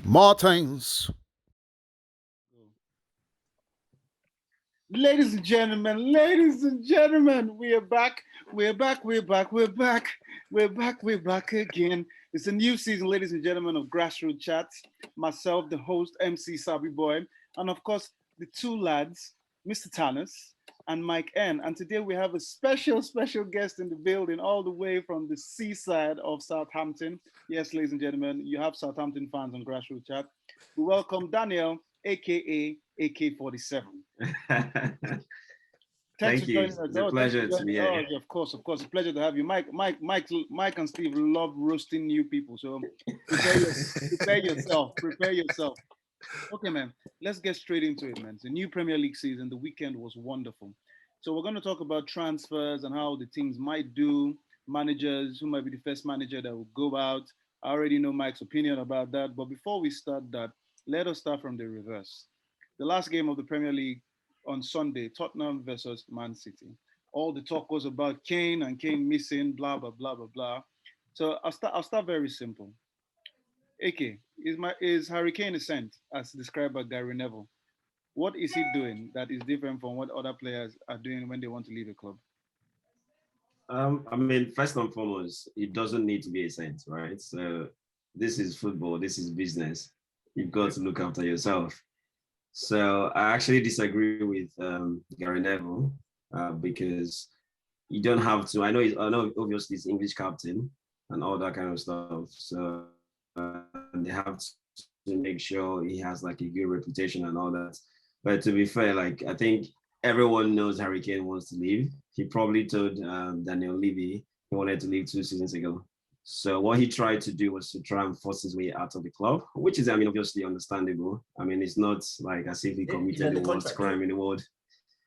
Martins. Ladies and gentlemen, we are back. We're back again. It's a new season, ladies and gentlemen, of Grassroot Chats. Myself, the host, MC SaabiiBoi, and of course, the two lads, Mr. Thanos and Mike N. And today we have a special guest in the building, all the way from the seaside of Southampton. Yes, ladies and gentlemen, you have Southampton fans on Grassroot Chat. We welcome Daniel, aka AK-47. Thank you. It's a pleasure to be here. Of course, a pleasure to have you. Mike and Steve love roasting new people, so prepare yourself. Okay, man, let's get straight into it, man. It's a new Premier League season. The weekend was wonderful. So we're going to talk about transfers and how the teams might do, managers, who might be the first manager that will go out. I already know Mike's opinion about that, but before we start that, let us start from the reverse. The last game of the Premier League on Sunday, Tottenham versus Man City. All the talk was about Kane and Kane missing, blah, blah, blah, blah, blah. So I'll start very simple. AK, is Harry Kane a saint, as described by Gary Neville? What is he doing that is different from what other players are doing when they want to leave a club? I mean, first and foremost, it doesn't need to be a saint, right? So this is football, this is business. You've got to look after yourself. So I actually disagree with Gary Neville because you don't have to. I know obviously he's English captain and all that kind of stuff. So they have to make sure he has like a good reputation and all that. But to be fair, like I think everyone knows Harry Kane wants to leave. He probably told Daniel Levy he wanted to leave 2 seasons ago. So what he tried to do was to try and force his way out of the club, which is, I mean, obviously understandable. I mean, it's not like as if he committed the worst crime in the world.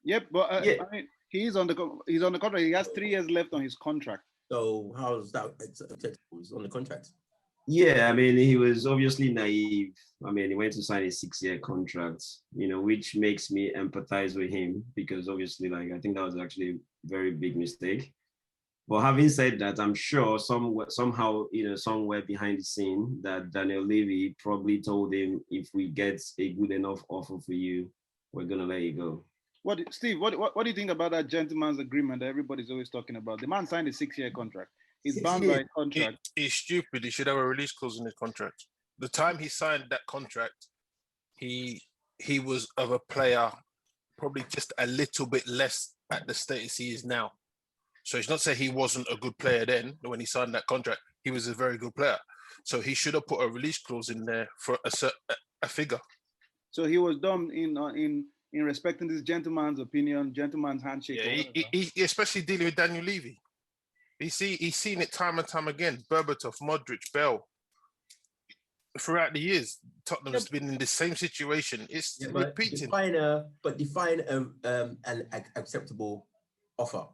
Yep, but I mean, he's on the contract. He has 3 years left on his contract. So how's that acceptable? He's on the contract. Yeah, I mean, he was obviously naive. I mean, he went to sign a 6-year contract, which makes me empathize with him because obviously, like, I think that was actually a very big mistake. But having said that, I'm sure somehow, somewhere behind the scene that Daniel Levy probably told him, if we get a good enough offer for you, we're going to let you go. Steve, what do you think about that gentleman's agreement that everybody's always talking about? The man signed a 6-year contract. He's bound by a contract. He's stupid. He should have a release clause in his contract. The time he signed that contract, he was of a player probably just a little bit less at the status he is now. So it's not saying he wasn't a good player then when he signed that contract. He was a very good player. So he should have put a release clause in there for a figure. So he was dumb in respecting this gentleman's opinion, gentleman's handshake. Yeah, he especially dealing with Daniel Levy. He's seen it time and time again. Berbatov, Modric, Bell. Throughout the years, Tottenham's been in the same situation. It's repeating. Define an acceptable offer.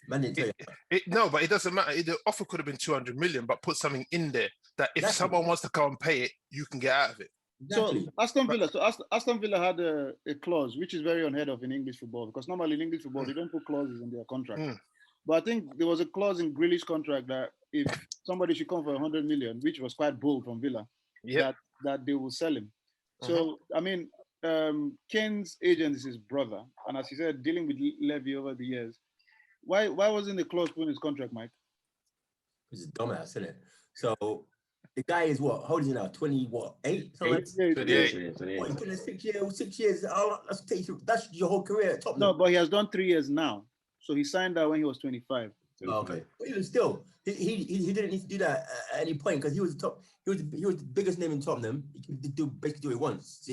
Man didn't tell you. No, but it doesn't matter. The offer could have been 200 million, but put something in there that if someone wants to come and pay it, you can get out of it. Exactly. So Aston Villa had a clause, which is very unheard of in English football, because normally in English football, they don't put clauses in their contract. But I think there was a clause in Grealish's contract that if somebody should come for 100 million, which was quite bold from Villa, that they will sell him. So, I mean, Kane's agent is his brother. And as you said, dealing with Levy over the years, why wasn't the clause put in his contract, Mike? He's a dumbass, isn't it? So the guy is what? How old is he now? 28? 28. What, he's been in 6 years. 6 years. That's your whole career at Tottenham. No, but he has done 3 years now. So he signed that when he was 25. Okay, but even still, he didn't need to do that at any point because he was the biggest name in Tottenham. He could basically do it once.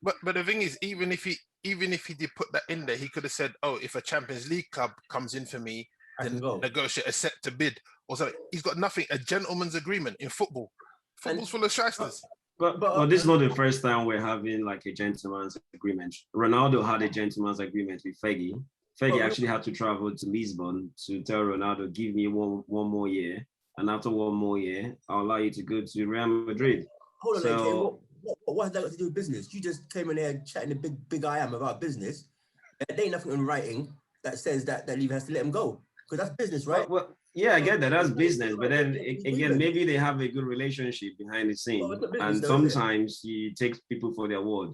But the thing is, even if he did put that in there, he could have said, "Oh, if a Champions League club comes in for me, then negotiate, accept to bid," or something. He's got nothing. A gentleman's agreement in football. Football's full of shysters. But this is not the first time we're having like a gentleman's agreement. Ronaldo had a gentleman's agreement with Fergie. Fergie actually had to travel to Lisbon to tell Ronaldo, give me one more year. And after 1 more year, I'll allow you to go to Real Madrid. Hold on, what has that got to do with business? You just came in there chatting a big I am about business. There ain't nothing in writing that says that Levy has to let him go. Because that's business, right? Well, Yeah, I get that. That's business. But then again, maybe they have a good relationship behind the scene. Well, it's not business And though, is it? sometimes he takes people for their word.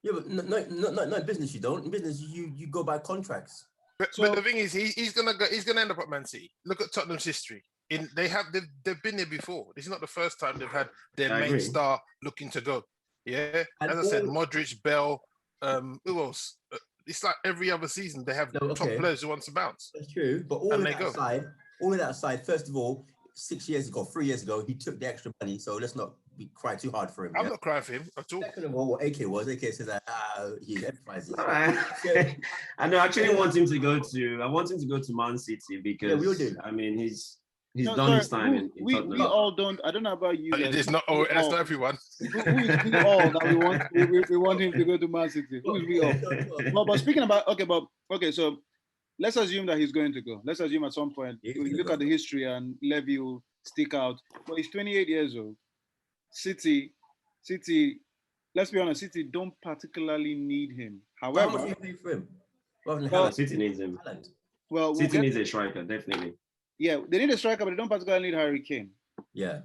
Yeah, but not in business. You don't. In business, you go by contracts. But the thing is, he's gonna end up at Man City. Look at Tottenham's history. They've been there before. This is not the first time they've had their I main agree. star looking to go. Yeah, And as I said, Modric, Bell, who else? It's like every other season they have top players who want to bounce. That's true. But all of that aside, first of all, 3 years ago, he took the extra money. So let's not cry too hard for him. I'm not crying for him at all. Second of all, what AK says that he's enterprising. I know. I actually want him to go to. I want him to go to Man City because we'll do. I mean he's done his time in Tottenham. We all don't. I don't know about you. It's not. Oh, that's not everyone. Who is we all that we want him to go to Man City? Who is we all? But speaking about okay. So let's assume that he's going to go. Let's assume at some point we look at the history and Levy will stick out. But he's 28 years old. City. Let's be honest. City don't particularly need him. However, how much do you pay for him? City needs him. Well, City needs a striker, definitely. Yeah, they need a striker, but they don't particularly need Harry Kane. Yeah.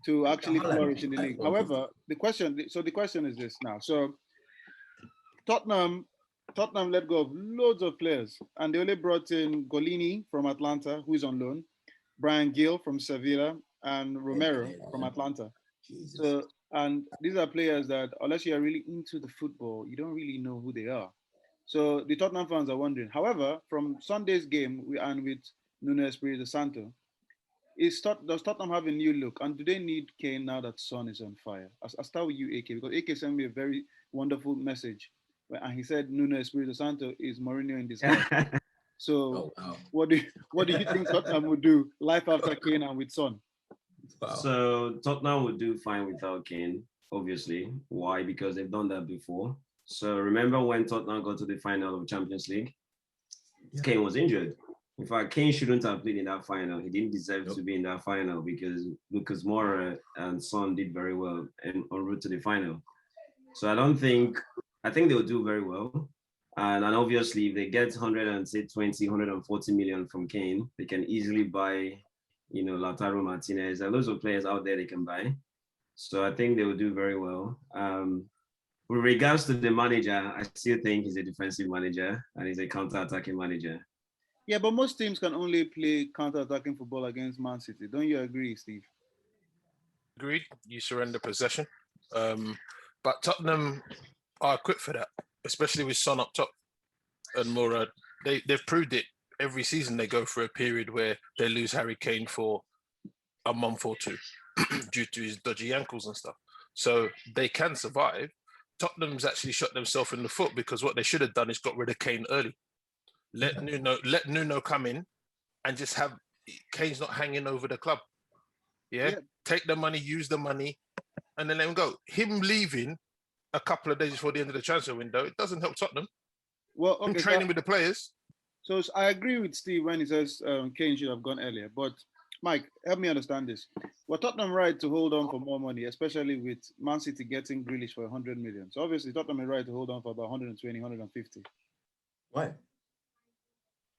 To actually flourish in the league. However, the question is this now. So Tottenham let go of loads of players, and they only brought in Golini from Atlanta, who is on loan, Brian Gill from Sevilla, and Romero from Atlanta. Jesus. So, and these are players that, unless you are really into the football, you don't really know who they are. So the Tottenham fans are wondering. However, from Sunday's game, and with Nuno Espirito Santo, does Tottenham have a new look? And do they need Kane now that Son is on fire? I'll start with you, AK, because AK sent me a very wonderful message. And he said Nuno Espirito Santo is Mourinho in disguise. So what do you think Tottenham would do life after Kane and with Son? Wow. So Tottenham would do fine without Kane, obviously. Why? Because they've done that before. So remember when Tottenham got to the final of Champions League? Yeah. Kane was injured. In fact, Kane shouldn't have played in that final. He didn't deserve to be in that final because Lucas Moura and Son did very well en route to the final. So I think they'll do very well. And obviously, if they get 140 million from Kane, they can easily buy, Lautaro Martinez. There are loads of players out there they can buy. So I think they will do very well. With regards to the manager, I still think he's a defensive manager and he's a counter-attacking manager. Yeah, but most teams can only play counter-attacking football against Man City. Don't you agree, Steve? Agreed. You surrender possession. But Tottenham are equipped for that, especially with Son up top and Moura. They've proved it every season. They go through a period where they lose Harry Kane for a month or two due to his dodgy ankles and stuff. So they can survive. Tottenham's actually shot themselves in the foot because what they should have done is got rid of Kane early. Let Nuno come in and just have Kane's not hanging over the club. Yeah? Take the money, use the money, and then let him go. Him leaving a couple of days before the end of the transfer window, it doesn't help Tottenham. Well, okay, training with the players. So I agree with Steve when he says Kane should have gone earlier. But Mike, help me understand this. Were Tottenham right to hold on for more money, especially with Man City getting Grealish for 100 million? So obviously Tottenham is right to hold on for about 120, 150. Why?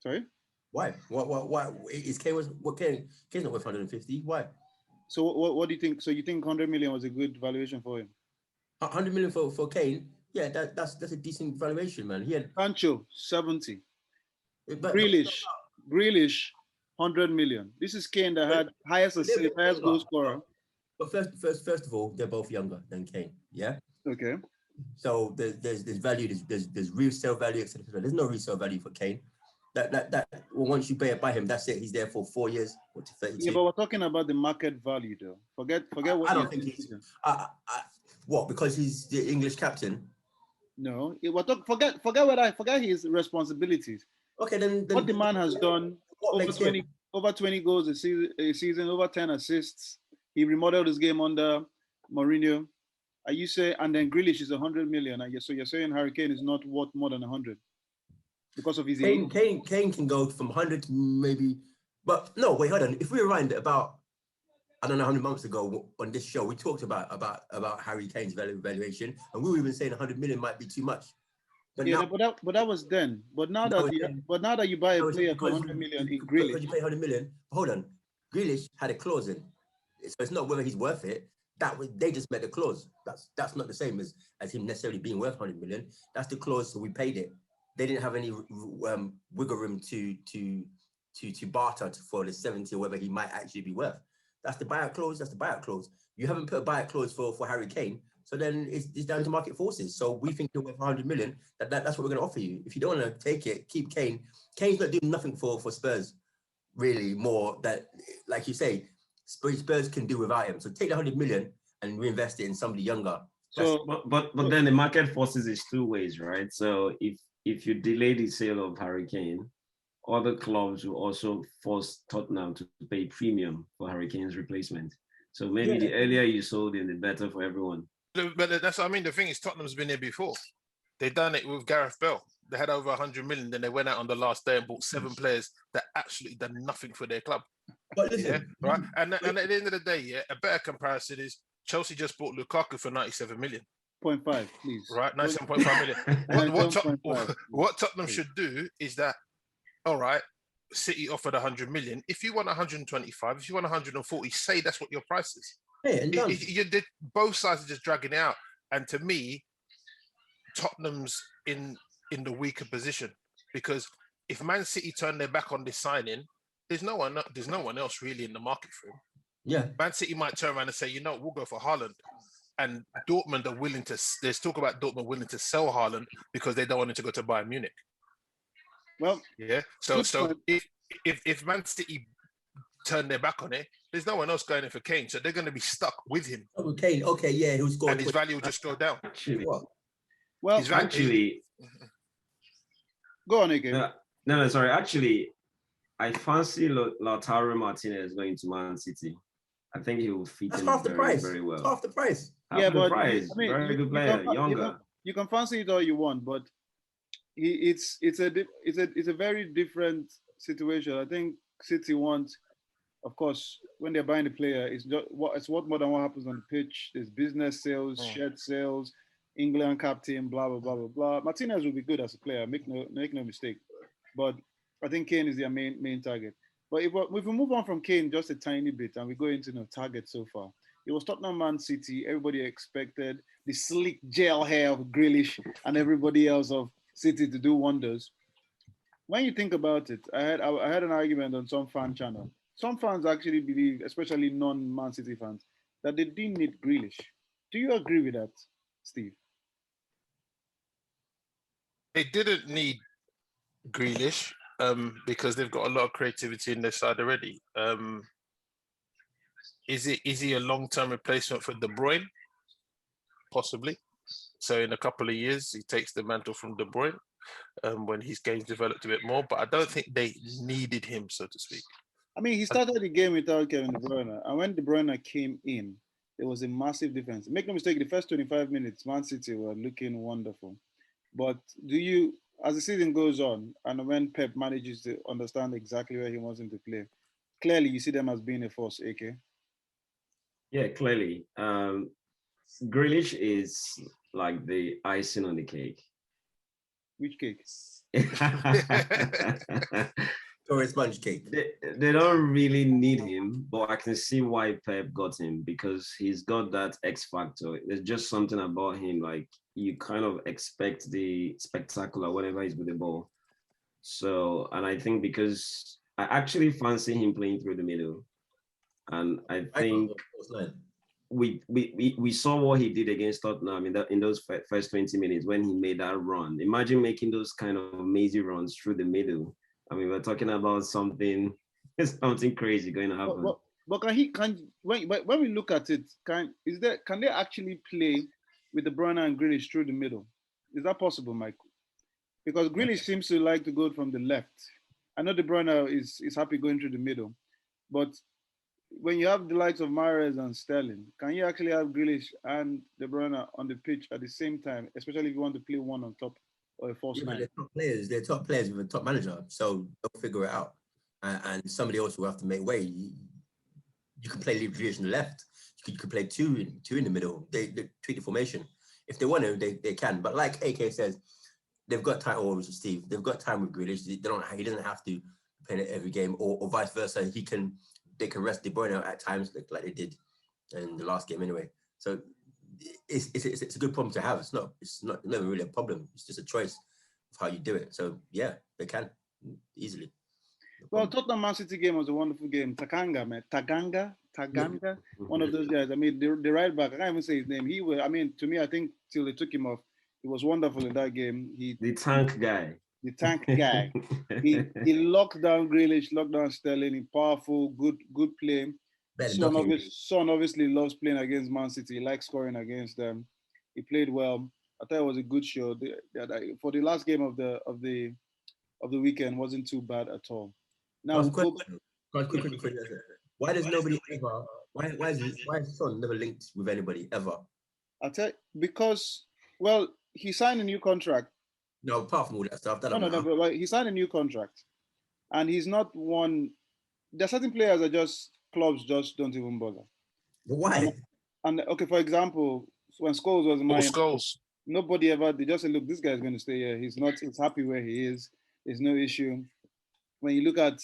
Sorry? Why? Why? Is Kane Kane's not worth 150? Why? So what do you think? So you think 100 million was a good valuation for him? 100 million for Kane? Yeah, that's a decent valuation, man. He had Sancho 70. Grealish 100 million. This is Kane that had highest assist, highest goal scorer. But first of all, they're both younger than Kane. Yeah. Okay. So there's value. There's resale value, etc. There's no resale value for Kane. That once you buy him, that's it. He's there for 4 years or to 32. Yeah, but we're talking about the market value, though. Forget what. I don't think he's. What? Because he's the English captain. No, forget his responsibilities. Okay, then what the man has done over 20 goals a season, over 10 assists. He remodeled his game under Mourinho. You say, and then Grealish is 100 million. So you're saying Harry Kane is not worth more than 100 because of his Kane can go from 100 to maybe, but no, wait, hold on. If we rewind about, I don't know how many months ago on this show, we talked about Harry Kane's valuation, and we were even saying 100 million might be too much. But Yeah, now, but that was then. But now Now that it's you then. but now that you buy a no, it's player for because 100 million in because Grealish, you pay 100 million. Hold on, Grealish had a clause in, so it's not whether he's worth it. That was, they just met the clause. That's not the same as him necessarily being worth 100 million. That's the clause, so we paid it. They didn't have any wiggle room to barter for the 70 or whether he might actually be worth. That's the buyout clause. That's the buyout clause. You haven't put a buyout clause for Harry Kane, so then it's down to market forces. So we think you're worth 100 million. That's what we're going to offer you. If you don't want to take it, keep Kane. Kane's not doing nothing for Spurs, really. More that, like you say, Spurs can do without him. So take the 100 million and reinvest it in somebody younger. so but then the market forces is two ways, right? So if you delay the sale of Harry Kane, other clubs will also force Tottenham to pay premium for Harry Kane's replacement. So maybe the earlier you sold him, the better for everyone. But that's what I mean. The thing is, Tottenham's been here before. They've done it with Gareth Bale. They had over 100 million. Then they went out on the last day and bought 7 players that absolutely done nothing for their club. But listen, yeah, right. And at the end of the day, yeah, a better comparison is Chelsea just bought Lukaku for 97 million. 0.5, please. Right, 97.5 million. What Tottenham should do is that, all right, City offered 100 million. If you want 125, if you want 140, say that's what your price is. hey, and done. Both sides are just dragging it out. And to me, Tottenham's in the weaker position, because if Man City turn their back on this signing, there's no one else really in the market for him. Yeah. Man City might turn around and say, we'll go for Haaland. And Dortmund are willing to, there's talk about Dortmund willing to sell Haaland because they don't want him to go to Bayern Munich. Well, yeah. So if Man City turn their back on it, there's no one else going in for Kane. So they're going to be stuck with him. Oh, Kane, okay, yeah, he'll score. And his value will just go down. Actually, well, go on again. No, sorry. Actually, I fancy Lautaro Martinez going to Man City. I think he will fit in very well. Half the price. Half the price. I mean, very good player, younger. You can fancy it all you want, but it's a very different situation. I think City wants, of course, when they're buying the player, it's what more than what happens on the pitch. There's business sales, shirt sales, England captain, blah blah blah blah blah. Martinez will be good as a player, make no mistake. But I think Kane is their main target. But if we move on from Kane just a tiny bit and we go into the target so far, it was Tottenham, Man City. Everybody expected the sleek gel hair of Grealish and everybody else of City to do wonders. When you think about it, I had an argument on some fan channel. Some fans actually believe, especially non-Man City fans, that they didn't need Grealish. Do you agree with that, Steve? They didn't need Grealish because they've got a lot of creativity in their side already. Is he a long-term replacement for De Bruyne? Possibly. So in a couple of years, he takes the mantle from De Bruyne when his game's developed a bit more. But I don't think they needed him, so to speak. I mean, he started the game without Kevin De Bruyne. And when De Bruyne came in, there was a massive difference. Make no mistake, the first 25 minutes, Man City were looking wonderful. But as the season goes on, and when Pep manages to understand exactly where he wants him to play, clearly you see them as being a force, AK? Yeah, clearly. Grealish is like the icing on the cake. Which cake? Or a sponge cake. They don't really need him, but I can see why Pep got him, because he's got that X factor. There's just something about him, like you kind of expect the spectacular whenever he's with the ball. So, and I think because I actually fancy him playing through the middle, and I think we saw what he did against Tottenham in those first 20 minutes when he made that run. Imagine making those kind of amazing runs through the middle. I mean, we're talking about something crazy going to happen. But when we look at it, can they actually play with De Bruyne and Grealish through the middle? Is that possible, Mike? Because Grealish seems to like to go from the left. I know De Bruyne is happy going through the middle, but when you have the likes of Mahrez and Sterling, can you actually have Grealish and De Bruyne on the pitch at the same time, especially if you want to play one on top or a false nine? They're top players with a top manager, so they'll figure it out. And somebody else will have to make way. You can play Grealish on the left. You could play two in the middle. They tweak the formation. If they want to, they can. But like AK says, they've got time, or Steve, they've got time with Grealish. He doesn't have to play it every game, or vice versa. They can rest De Bruyne out at times, like they did in the last game anyway. So it's a good problem to have. It's not never really a problem. It's just a choice of how you do it. So yeah, they can easily. Well, Tottenham Man City game was a wonderful game. Taganga, man. Taganga, one of those guys. I mean, the right back, I can't even say his name. To me, I think till they took him off, he was wonderful in that game. The tank guy. The tank guy. he locked down Grealish, locked down Sterling. Powerful, good play. Son obviously loves playing against Man City. He likes scoring against them. He played well. I thought it was a good show. For the last game of the weekend, wasn't too bad at all. Now, why does nobody ever? Why is Son never linked with anybody ever? I'll tell you, because he signed a new contract. No, apart from all that stuff. But he signed a new contract, and he's not one. There are certain players that clubs just don't even bother. But why? And okay, for example, when Scholes was in Scholes, nobody ever. They just said, "Look, this guy's going to stay here. He's happy where he is. There's no issue." When you look at,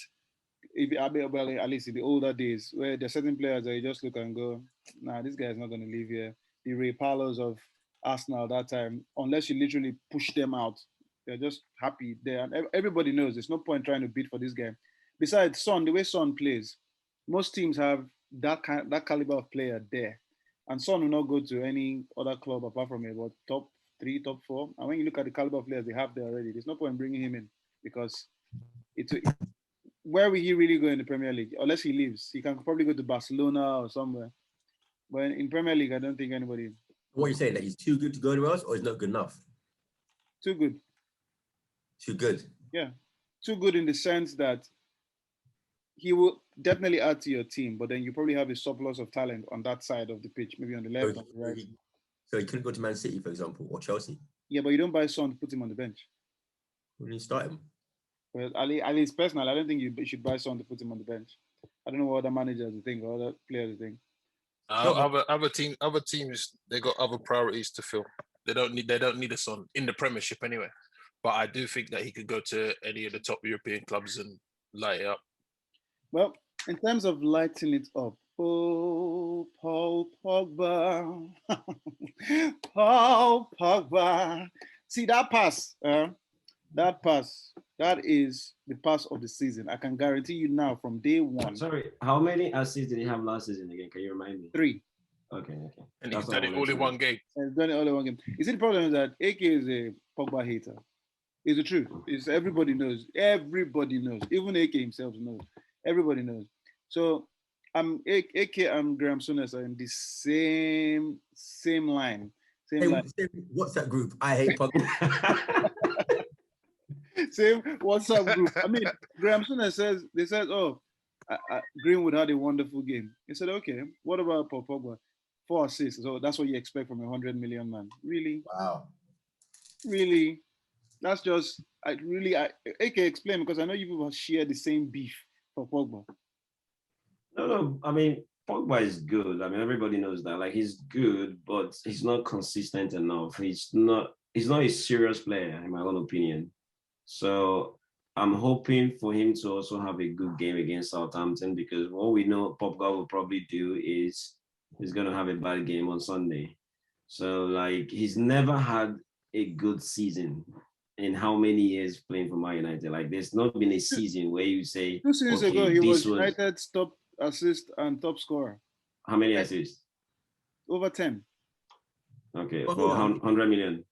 at least in the older days, where there are certain players that you just look and go, "Nah, this guy's not going to leave here." The Ray Parlours of Arsenal that time, unless you literally push them out, they're just happy there. And everybody knows there's no point trying to bid for this guy. Besides, Son, the way Son plays, most teams have that caliber of player there. And Son will not go to any other club apart from about top 3, top 4. And when you look at the caliber of players they have there already, there's no point bringing him in because where will he really go in the Premier League? Unless he leaves, he can probably go to Barcelona or somewhere. But in Premier League, I don't think anybody. What are you saying? That he's too good to go anywhere else, or he's not good enough? Too good. Too good. Yeah, too good in the sense that he will definitely add to your team, but then you probably have a surplus of talent on that side of the pitch, maybe on the left or the right. So he couldn't go to Man City, for example, or Chelsea. Yeah, but you don't buy Son to put him on the bench. When you start him. Well, at least personally, I don't think you should buy Son to put him on the bench. I don't know what other managers think or other players think. Other teams, they got other priorities to fill. They don't need a Son in the Premiership anyway. But I do think that he could go to any of the top European clubs and light it up. Well, in terms of lighting it up, oh, Paul Pogba, Paul Pogba. See that pass? That is the pass of the season. I can guarantee you now from day one. Sorry, how many assists did he have last season again? Can you remind me? 3. Okay. And he's done it all in one game. He's done it all in one game. You see, the problem is that AK is a Pogba hater. It's the truth. Everybody knows. Everybody knows. Even AK himself knows. Everybody knows. So AK and Graham Souness are in the same line. Same WhatsApp group. I hate Pogba. Same WhatsApp group. I mean, Graham Souness said, Greenwood had a wonderful game. He said, okay, what about Paul Pogba? 4 assists. So that's what you expect from a 100 million man. Really? Wow. Really? That's just, AK, explain, because I know you people share the same beef for Pogba. No. I mean, Pogba is good. I mean, everybody knows that. Like, he's good, but he's not consistent enough. He's not a serious player, in my own opinion. So I'm hoping for him to also have a good game against Southampton, because what we know Pogba will probably do is he's going to have a bad game on Sunday. So, like, he's never had a good season in how many years playing for Man United. Like, there's not been a season where you say, 2 seasons ago, he was United's top assist and top scorer. How many assists? Over 10. Okay, for 100 million.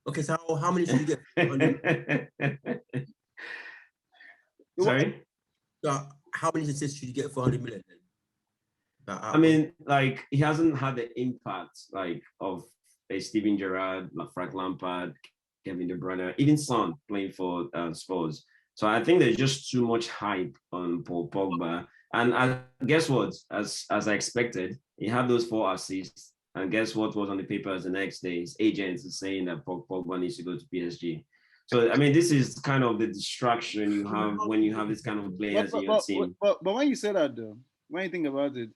Okay, so how many did you get? Sorry? So how many assists should you get for 100 million? I mean, like, he hasn't had the impact, like, of a Steven Gerrard, like Frank Lampard, Kevin De Bruyne, even Son playing for Spurs. So I think there's just too much hype on Paul Pogba. And guess what? As I expected, he had those 4 assists. And guess what was on the papers the next day? His agents are saying that Pogba needs to go to PSG. So, I mean, this is kind of the distraction you have when you have this kind of players in your team. But when you say that, though, when you think about it,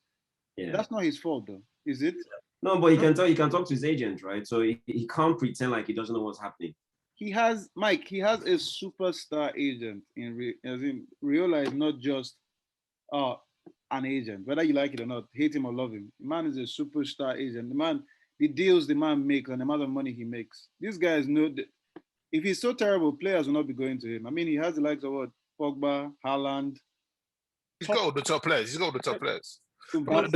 that's not his fault, though, is it? No, but he can talk to his agent, right? So he can't pretend like he doesn't know what's happening. he has Mike. He has a superstar agent as in Riola is not just uh an agent, whether you like it or not, hate him or love him. The man is a superstar agent. The deals the man makes and the amount of money he makes. These guys know that if he's so terrible, players will not be going to him. I mean, he has the likes of what Pogba, Haaland. He's got all the top players. He's got all the top players. Mbappe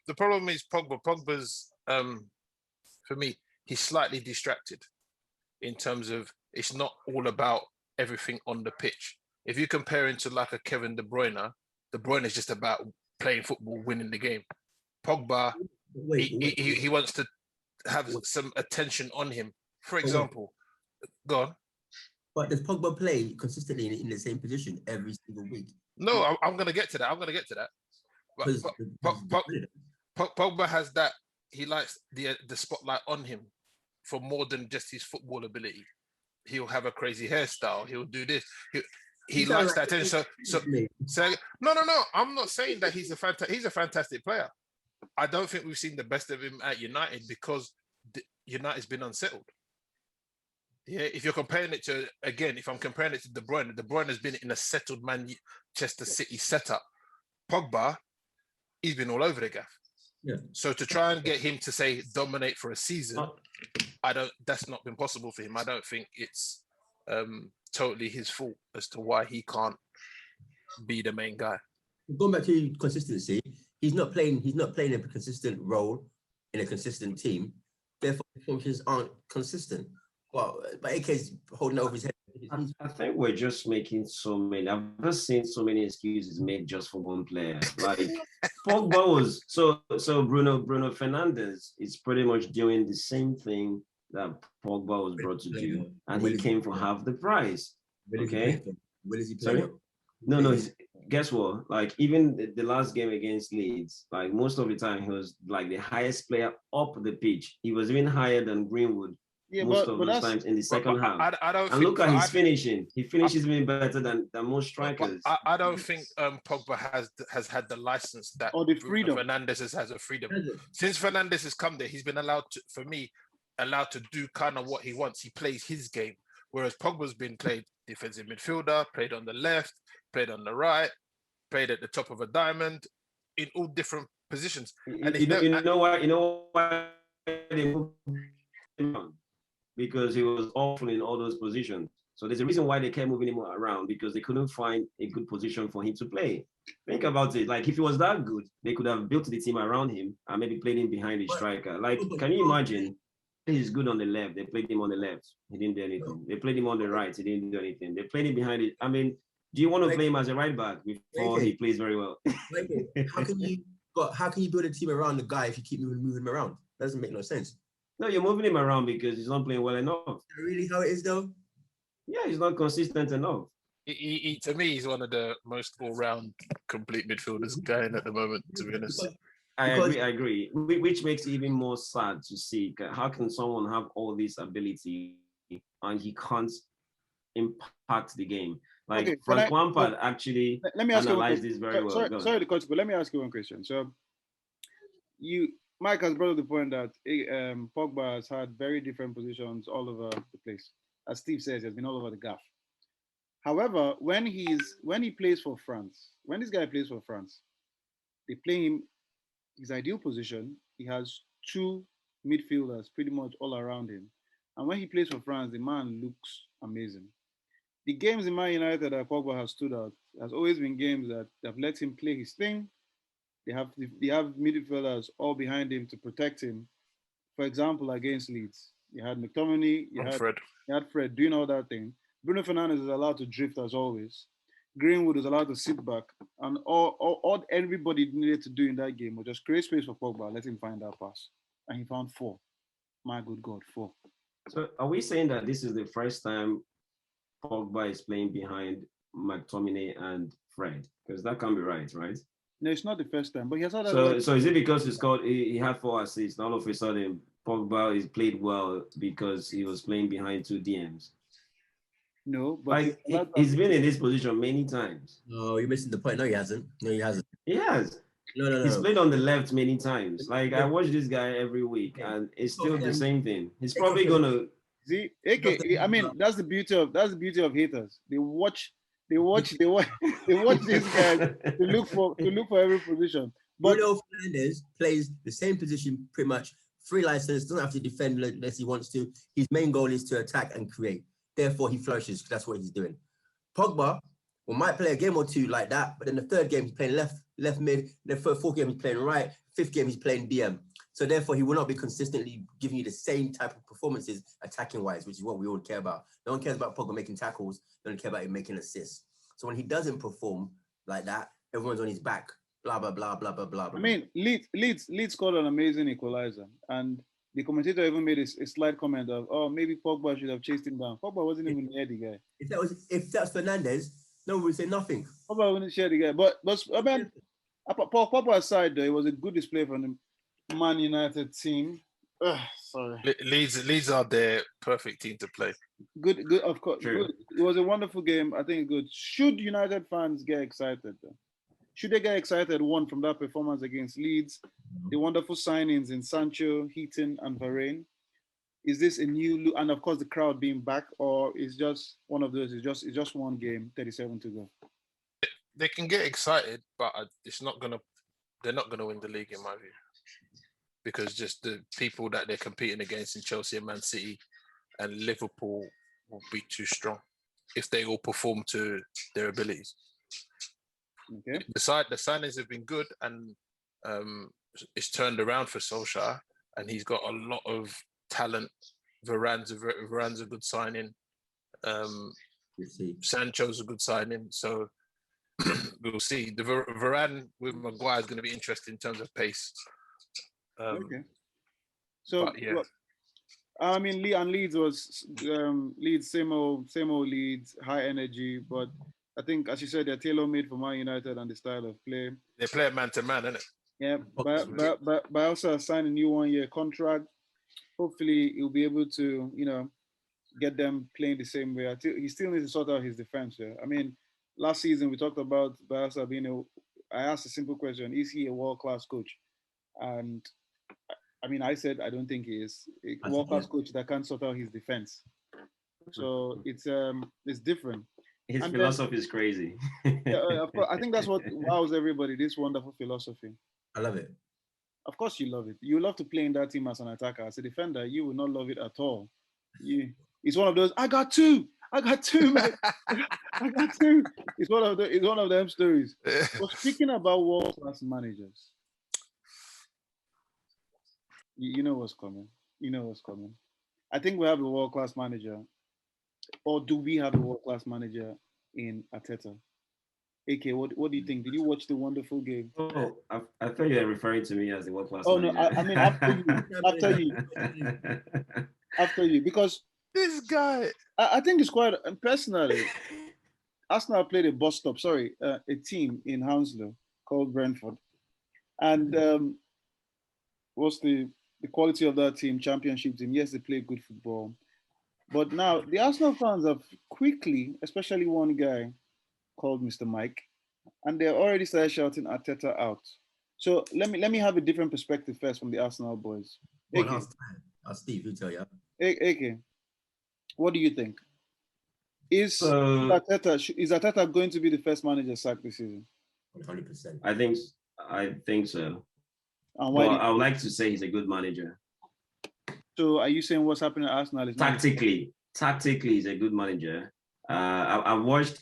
The problem is Pogba. Pogba's for me, he's slightly distracted in terms of it's not all about everything on the pitch. If you compare him to like a Kevin De Bruyne is just about playing football, winning the game. Pogba, he wants to have some attention on him. For example, go on. But does Pogba play consistently in the same position every single week? No, I'm going to get to that. Pogba has that. He likes the spotlight on him for more than just his football ability. He'll have a crazy hairstyle. He'll do this. He likes that attention. So no. I'm not saying that he's a fantastic player. I don't think we've seen the best of him at United because United's been unsettled. Yeah, if you're comparing it to, again, if I'm comparing it to De Bruyne has been in a settled Manchester City setup. Pogba, he's been all over the gaff. Yeah. So to try and get him to say dominate for a season, that's not been possible for him. I don't think it's totally his fault as to why he can't be the main guy. Going back to consistency, he's not playing a consistent role in a consistent team. Therefore, functions aren't consistent. Well, but AK's holding over his head. I think we're just making I've just seen so many excuses made just for one player. Like Pogba was so Bruno Fernandes is pretty much doing the same thing that Pogba was brought to do, and he came for half the price. Okay. Where is he playing? No. Guess what? Like even the last game against Leeds, like most of the time he was like the highest player up the pitch. He was even higher than Greenwood. Yeah, most of those times in the second half. I don't and look at his finishing. He finishes even better than most strikers. I don't think Pogba has had the license that or the freedom. Fernandes has a freedom. Since Fernandes has come there, he's been allowed to do kind of what he wants. He plays his game. Whereas Pogba's been played defensive midfielder, played on the left, played on the right, played at the top of a diamond, in all different positions. And you know why they moved him on? Because he was awful in all those positions. So there's a reason why they kept moving him around, because they couldn't find a good position for him to play. Think about it. Like if he was that good, they could have built the team around him and maybe played him behind the striker. Like, can you imagine? He's good on the left. They played him on the left. He didn't do anything. They played him on the right. He didn't do anything. They played him behind it. I mean, do you want to play him as a right back before he plays very well? How can you build a team around the guy if you keep moving him around? That doesn't make no sense. No, you're moving him around because he's not playing well enough. Is that really how it is, though? Yeah, he's not consistent enough. He to me, he's one of the most all-round complete midfielders going at the moment, to be honest. I agree. Which makes it even more sad to see. How can someone have all this ability and he can't impact the game? Like Frank Lampard actually analyzed this very well. Sorry to cut you, but let me ask you one question. So Mike has brought up the point that Pogba has had very different positions all over the place. As Steve says, he has been all over the gaff. However, when he plays for France, when this guy plays for France, they play him his ideal position. He has two midfielders pretty much all around him. And when he plays for France, the man looks amazing. The games in Man United that Pogba has stood out has always been games that have let him play his thing. They have midfielders all behind him to protect him. For example, against Leeds, you had McTominay, you had Fred doing all that thing. Bruno Fernandes is allowed to drift as always. Greenwood is allowed to sit back, and all everybody needed to do in that game was just create space for Pogba, let him find that pass, and he found 4. My good God, 4. So, are we saying that this is the first time Pogba is playing behind McTominay and Fred? Because that can't be right? No, it's not the first time, but he has had So is it because he had 4 assists? All of a sudden, Pogba is played well because he was playing behind 2 DMs? No, but he's been in this position many times. No, you're missing the point. No, he hasn't. He has. No. He's played on the left many times. Like I watch this guy every week, and it's still the same thing. He's probably gonna See, AK, I mean, that's the beauty of haters. They watch they watch these guys to look for every position. But Bruno Fernandes plays the same position pretty much. Free license, doesn't have to defend unless he wants to. His main goal is to attack and create. Therefore, he flourishes because that's what he's doing. Pogba might play a game or two like that, but then the third game he's playing left mid. The fourth game he's playing right. Fifth game he's playing DM. So therefore, he will not be consistently giving you the same type of performances attacking wise, which is what we all care about. No one cares about Pogba making tackles. No one cares about him making assists. So when he doesn't perform like that, everyone's on his back. Blah blah blah blah blah blah. I mean, Leeds scored an amazing equalizer, and the commentator even made a slight comment of, "Oh, maybe Pogba should have chased him down." Pogba wasn't even near the guy. If that's Fernandes, no one would say nothing. Pogba wouldn't share the guy. But I mean, Pogba aside, though, it was a good display from the Man United team. Sorry. Leeds are their perfect team to play. Good, of course. Good. It was a wonderful game. I think good. Should United fans get excited, though? Should they get excited, one, from that performance against Leeds, the wonderful signings in Sancho, Heaton, and Varane? Is this a new look? And of course, the crowd being back, or is just one of those? It's just one game, 37 to go. They can get excited, but it's not gonna. They're not gonna win the league, in my view, because just the people that they're competing against in Chelsea and Man City and Liverpool will be too strong if they all perform to their abilities. Okay. The signings have been good, and it's turned around for Solskjaer, and he's got a lot of talent. Varane's a good signing. Sancho's a good signing. So we'll see. The Varane with Maguire is going to be interesting in terms of pace. Okay. So but, yeah. Look, I mean, Leeds was Leeds, same old Leeds, high energy, but I think, as you said, they're tailor-made for Man United and the style of play. They play man-to-man, innit? Yeah, but also sign a new one-year contract. Hopefully, he'll be able to, get them playing the same way. He still needs to sort out his defense. Yeah? I mean, last season we talked about Barca being I asked a simple question: is he a world-class coach? And I mean, I said I don't think he is a world-class coach that can't sort out his defense. So it's different. His philosophy is crazy. Yeah, of course, I think that's what wows everybody, this wonderful philosophy. I love it. Of course you love it. You love to play in that team as an attacker. As a defender, you will not love it at all. It's one of those, I got two, man. I got two. It's one of them stories. But speaking about world-class managers, you know what's coming. I think we have a world-class manager. Or do we have a world-class manager in Arteta? AK, what do you think? Did you watch the wonderful game? Oh, I thought you were referring to me as the world-class manager. No, I mean after you, because this guy. I think it's quite personally. Arsenal played a team in Hounslow called Brentford, and what's the quality of that team? Championship team. Yes, they play good football. But now the Arsenal fans have quickly, especially one guy called Mr. Mike, and they already started shouting Arteta out. So let me have a different perspective first from the Arsenal boys. Steve, you tell you. AK, what do you think? Is Arteta going to be the first manager sacked this season? 100%. I think so. And why? I would like to say he's a good manager. So are you saying what's happening at Arsenal is tactically he's a good manager. I watched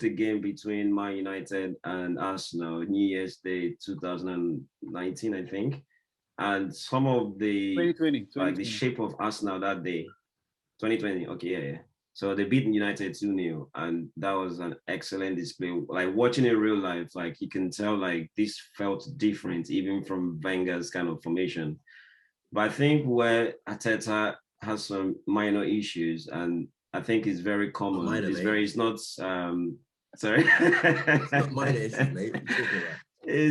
the game between Man United and Arsenal New Year's Day 2019, I think, and some of the 2020. Like the shape of Arsenal that day. 2020. Okay, yeah. So they beat United 2-0, and that was an excellent display. Like watching in real life, like you can tell like this felt different even from Wenger's kind of formation. But I think where Arteta has some minor issues, and I think it's very common. It's not sorry. It's not minor issues, mate. He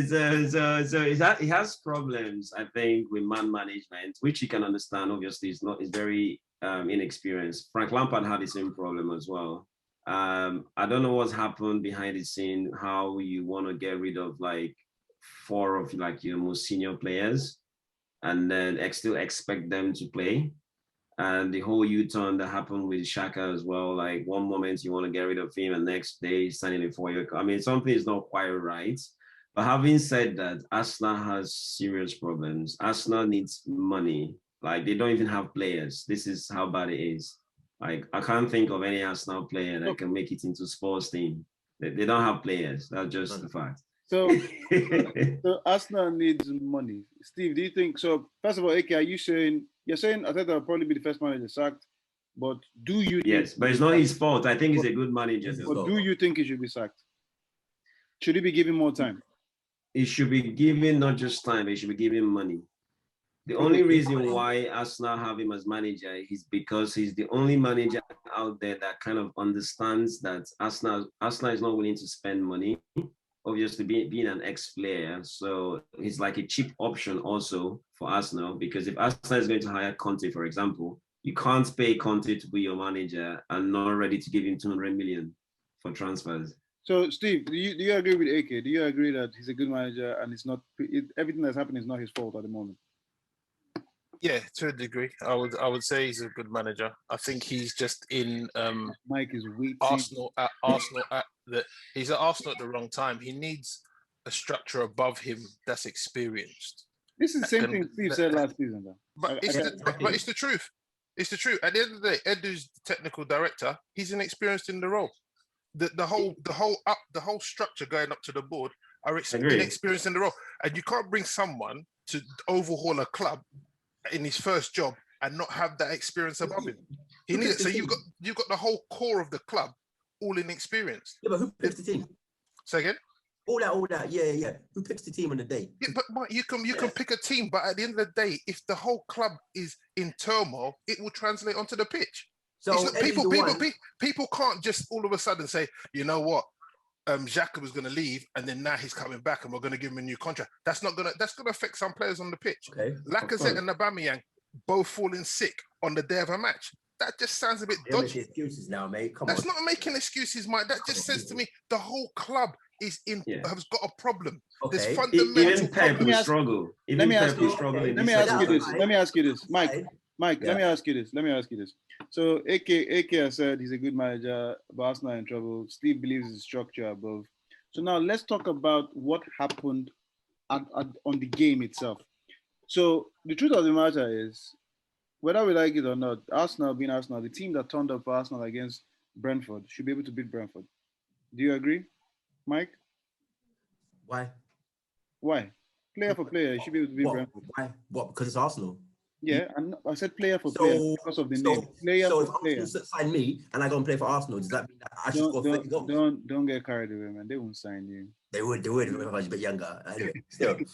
has problems, I think, with man management, which you can understand. Obviously, it's very inexperienced. Frank Lampard had the same problem as well. I don't know what's happened behind the scene, how you want to get rid of like 4 of like your most senior players and then still expect them to play. And the whole U-turn that happened with Xhaka as well. Like one moment you want to get rid of him, and next day he's signing a 4-year. I mean, something is not quite right. But having said that, Arsenal has serious problems. Arsenal needs money. Like they don't even have players. This is how bad it is. Like I can't think of any Arsenal player that can make it into sports team. They don't have players. That's just the fact. So, so Arsenal needs money. Steve, do you think so? First of all, AK, are you saying Arteta will probably be the first manager sacked? But do you? Yes, but it's not his fault. I think he's a good manager. But do you think he should be sacked? Should he be given more time? He should be given not just time, he should be given money. The only reason why Arsenal have him as manager is because he's the only manager out there that kind of understands that Arsenal is not willing to spend money. Obviously, being an ex-player, so he's like a cheap option also for Arsenal, because if Arsenal is going to hire Conte, for example, you can't pay Conte to be your manager and not ready to give him 200 million for transfers. So, Steve, do you agree with AK? Do you agree that he's a good manager and it's not everything that's happening is not his fault at the moment? Yeah, to a degree, I would say he's a good manager. I think he's just in Mike is weak. He's at Arsenal at the wrong time. He needs a structure above him that's experienced. This is the same thing Steve said last season, though. But it's the truth. It's the truth. At the end of the day, Edu's the technical director. He's inexperienced in the role. The whole structure going up to the board are inexperienced in the role, and you can't bring someone to overhaul a club in his first job and not have that experience above him. He needs it. So you've got the whole core of the club all inexperienced. Yeah, but who picks the team? Say again? All that. Yeah. Who picks the team on the day? Yeah, but you can pick a team, but at the end of the day, if the whole club is in turmoil, it will translate onto the pitch. So people can't just all of a sudden say, you know what, Xhaka was going to leave, and then now he's coming back, and we're going to give him a new contract. That's going to affect some players on the pitch. Okay. Lacazette and Aubameyang both falling sick on the day of a match. That just sounds a bit dodgy. Excuses now, mate. That's not making excuses, Mike. That just says to me the whole club has got a problem. Okay. There's fundamental Even Pep will struggle. Let me ask you this, Mike. Yeah. Let me ask you this. So AK has said he's a good manager, but Arsenal in trouble. Steve believes it's structure above. So now let's talk about what happened on the game itself. So the truth of the matter is, whether we like it or not, Arsenal being Arsenal, the team that turned up for Arsenal against Brentford should be able to beat Brentford. Do you agree, Mike? Why? Player for player, you should be able to beat Brentford. Why? What? Because it's Arsenal. Yeah, and I said player for player because of the name. Player so for player. If Arsenal sign me and I go and play for Arsenal, does that mean that I should score 30 goals? Don't get carried away, man. They won't sign you. They would if I was a bit younger. Anyway, still. The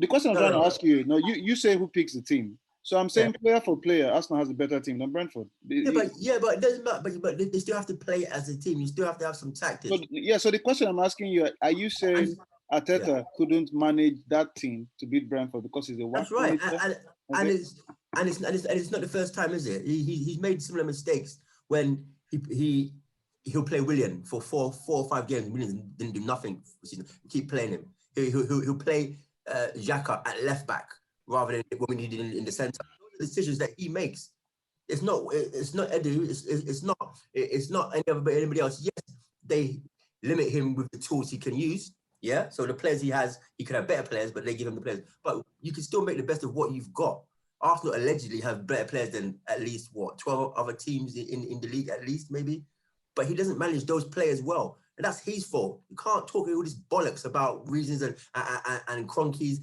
question I'm trying to ask you, you say who picks the team. So I'm saying player for player, Arsenal has a better team than Brentford. But it doesn't matter. But they still have to play as a team. You still have to have some tactics. So the question I'm asking you, are you saying Arteta couldn't manage that team to beat Brentford because he's a one? That's right, and it's not the first time, is it? He's made similar mistakes when he'll play Willian for four or five games. Willian didn't do nothing. Keep playing him. He'll play Xhaka at left back rather than what we needed in the centre. Those are decisions that he makes. It's not Edu. It's not anybody else. Yes, they limit him with the tools he can use. Yeah, so the players he has, he could have better players, but they give him the players. But you can still make the best of what you've got. Arsenal allegedly have better players than at least 12 other teams in the league, at least maybe. But he doesn't manage those players well, and that's his fault. You can't talk all this bollocks about reasons and cronkies.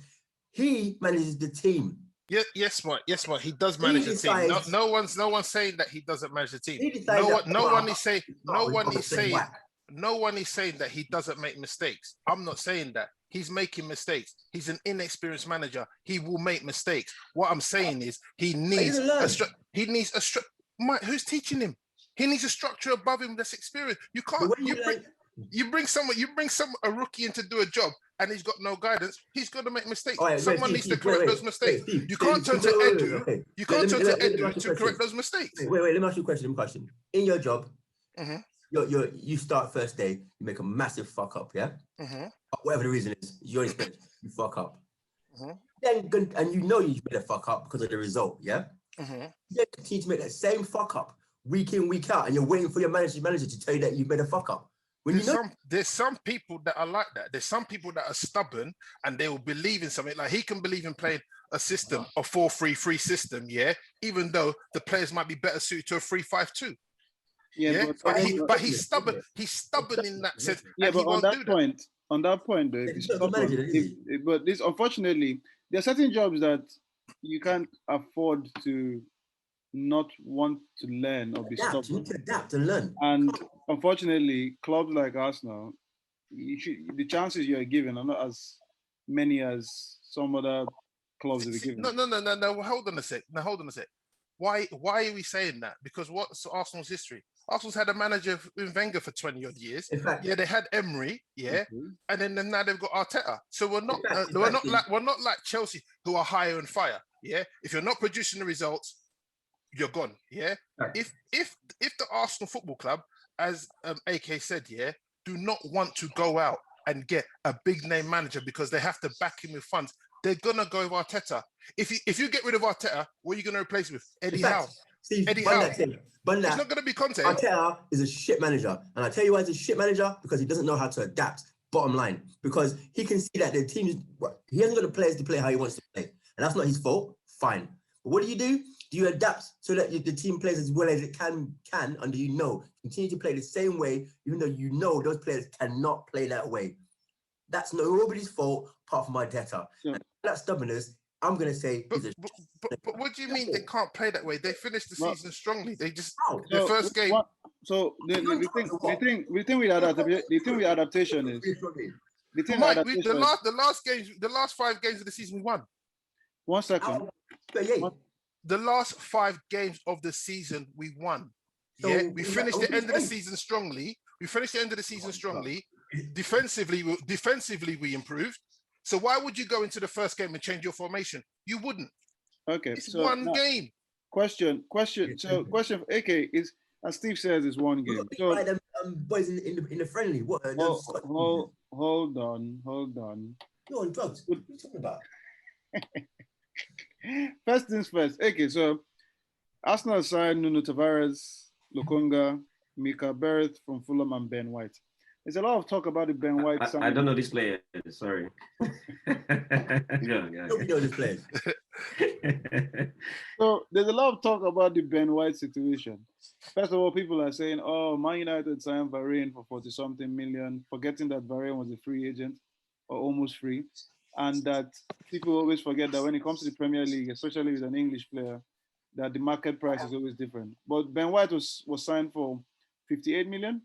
He manages the team. Yeah, yes, Mike. He does manage the team. No one's saying that he doesn't manage the team. No one is saying that he doesn't make mistakes. I'm not saying that. He's making mistakes. He's an inexperienced manager. He will make mistakes. What I'm saying is he needs a structure. Mike, who's teaching him? He needs a structure above him that's experienced. You can't. You bring a rookie in to do a job and he's got no guidance. He's going to make mistakes. Someone needs to correct those mistakes. You can't turn to Edu. You can't turn to Edu to correct those mistakes. Wait. Let me ask you a question. In your job. You start first day, you make a massive fuck up, yeah? Whatever the reason is, you're expected, you fuck up. and you know you made a fuck up because of the result, yeah? You continue to make that same fuck up week in, week out, and you're waiting for your manager to tell you that you made a fuck up. When There's some people that are like that. There's some people that are stubborn and they will believe in something. Like he can believe in playing a system, a 4-3-3 system, yeah, even though the players might be better suited to a 3-5-2. Yeah, but he's stubborn. He's stubborn in that sense. Yeah, but on that point, though, if he's stubborn, but this, unfortunately, there are certain jobs that you can't afford to not want to learn or be stubborn. You need to adapt and learn. And unfortunately, clubs like Arsenal, the chances you are given are not as many as some other clubs that are given. No. Hold on a sec. Why are we saying that? Because what's Arsenal's history? Arsenal's had a manager in Wenger for 20 odd years. In fact, yeah, they had Emery, yeah, and then now they've got Arteta. So we're not like Chelsea, who are hire and fire. Yeah, if you're not producing the results, you're gone. Yeah. Right. If the Arsenal Football Club, as AK said, yeah, do not want to go out and get a big name manager because they have to back him with funds, they're gonna go with Arteta. If you get rid of Arteta, what are you gonna replace with? Eddie Howe. Eddie Howe. It's not gonna be Conte. Arteta is a shit manager, and I tell you why he's a shit manager, because he doesn't know how to adapt. Bottom line, because he can see that the team, he hasn't got the players to play how he wants to play, and that's not his fault. Fine, but what do? Do you adapt so that the team plays as well as it can, and continue to play the same way, even though you know those players cannot play that way? That's nobody's fault apart from Arteta. Yeah. And that stubbornness, I'm going to say... But what do you mean they can't play that way? They finished the season strongly. They just... The first game... So the thing with adaptation is... The last 5 games of the season we won. 1 second. The last 5 games of the season we won. Yeah, we finished the end of the season strongly. Defensively, we improved. So why would you go into the first game and change your formation? You wouldn't. Okay, it's one game. Question. So question for AK is, as Steve says, it's one game. So boys in the friendly. What? Hold on. You're on drugs. What are you talking about? First things first. Okay, so Arsenal signed Nuno Tavares, Lokonga, Mika Berth from Fulham, and Ben White. There's a lot of talk about the Ben White. I don't know this player. Sorry. Nobody knows this player. So there's a lot of talk about the Ben White situation. First of all, people are saying, "Oh, Man United signed Varane for 40-something million," forgetting that Varane was a free agent or almost free, and that people always forget that when it comes to the Premier League, especially with an English player, that the market price is always different. But Ben White was signed for 58 million.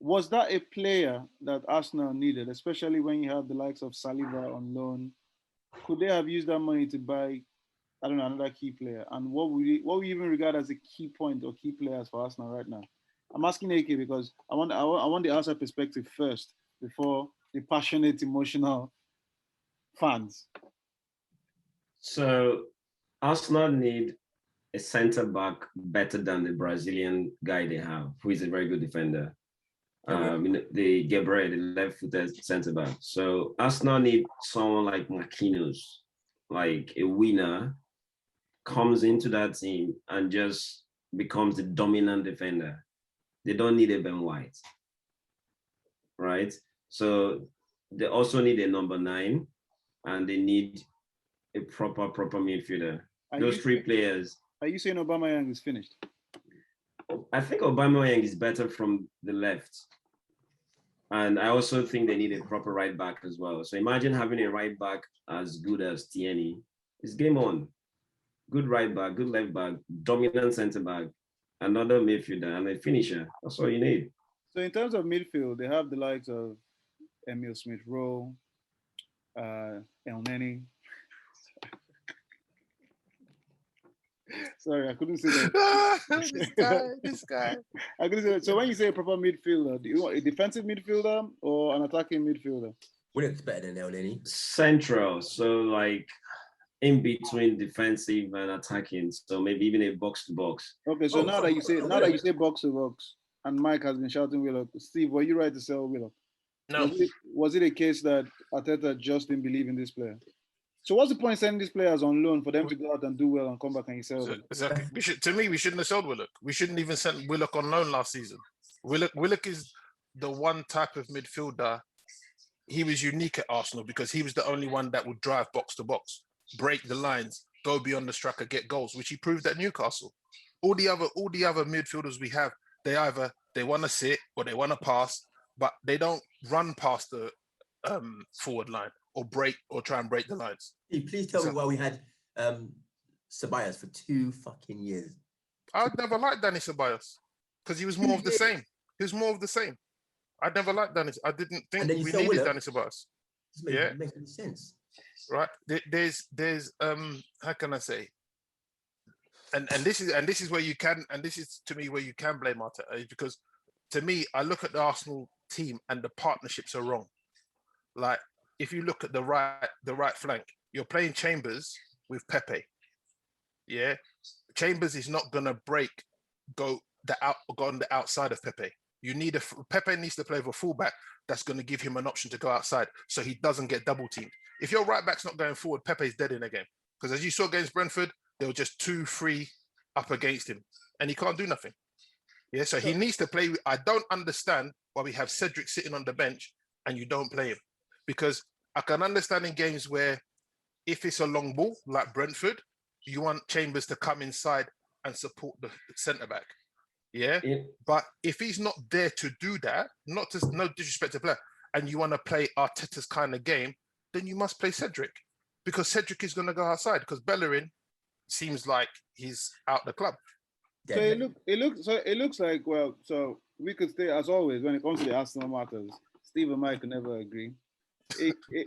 Was that a player that Arsenal needed, especially when you have the likes of Saliba on loan? Could they have used that money to buy, I don't know, another key player? And what would you even regard as a key point or key players for Arsenal right now? I'm asking AK because I want the outside perspective first before the passionate, emotional fans. So Arsenal need a centre back better than the Brazilian guy they have, who is a very good defender. The Gabriel, the left-footed centre back. So Arsenal need someone like Marquinhos, like a winner, comes into that team and just becomes the dominant defender. They don't need a Ben White, right? So they also need a number 9, and they need a proper midfielder. Those 3 players. Are you saying Aubameyang is finished? I think Aubameyang is better from the left. And I also think they need a proper right back as well. So imagine having a right back as good as Tierney. It's game on. Good right back, good left back, dominant centre back, another midfielder, and a finisher. That's all you need. So in terms of midfield, they have the likes of Emil Smith-Rowe, El Neni. Sorry, I couldn't say that. This guy. I couldn't say that. So when you say a proper midfielder, do you want a defensive midfielder or an attacking midfielder? What is better than El Neni? Central, so like in between defensive and attacking. So maybe even a box to box. Okay, so now that you say box to box, and Mike has been shouting Willock. Steve, were you right to sell Willock? No. Was it a case that Arteta just didn't believe in this player? So what's the point sending these players on loan for them to go out and do well and come back and you sell them? Exactly. We shouldn't have sold Willock. We shouldn't even send Willock on loan last season. Willock is the one type of midfielder. He was unique at Arsenal because he was the only one that would drive box to box, break the lines, go beyond the striker, get goals, which he proved at Newcastle. All the other midfielders we have, they want to sit or they want to pass, but they don't run past the forward line or try and break the lines. Please tell me why we had SaabiiBoi for 2 fucking years. I'd never liked Danny SaabiiBoi because he was more of the same. He was more of the same. I never liked Danny. I didn't think we needed Danny SaabiiBoi. Yeah, makes any sense. Right. There's how can I say? And this is where you can, and this is to me where you can blame Arteta, because to me I look at the Arsenal team and the partnerships are wrong. Like if you look at the right flank, you're playing Chambers with Pepe. Yeah, Chambers is not gonna go on the outside of Pepe. Pepe needs to play with a fullback that's going to give him an option to go outside so he doesn't get double teamed. If your right back's not going forward, Pepe's dead in a game. Because as you saw against Brentford, there were just 2-3 up against him and he can't do nothing. Yeah, so he needs to play. I don't understand why we have Cedric sitting on the bench and you don't play him. Because I can understand in games where if it's a long ball, like Brentford, you want Chambers to come inside and support the centre-back. Yeah? But if he's not there to do that, no disrespect to player, and you want to play Arteta's kind of game, then you must play Cedric. Because Cedric is going to go outside, because Bellerin seems like he's out the club. So it looks like, well, so we could stay, as always, when it comes to the Arsenal matters, Steve and Mike can never agree.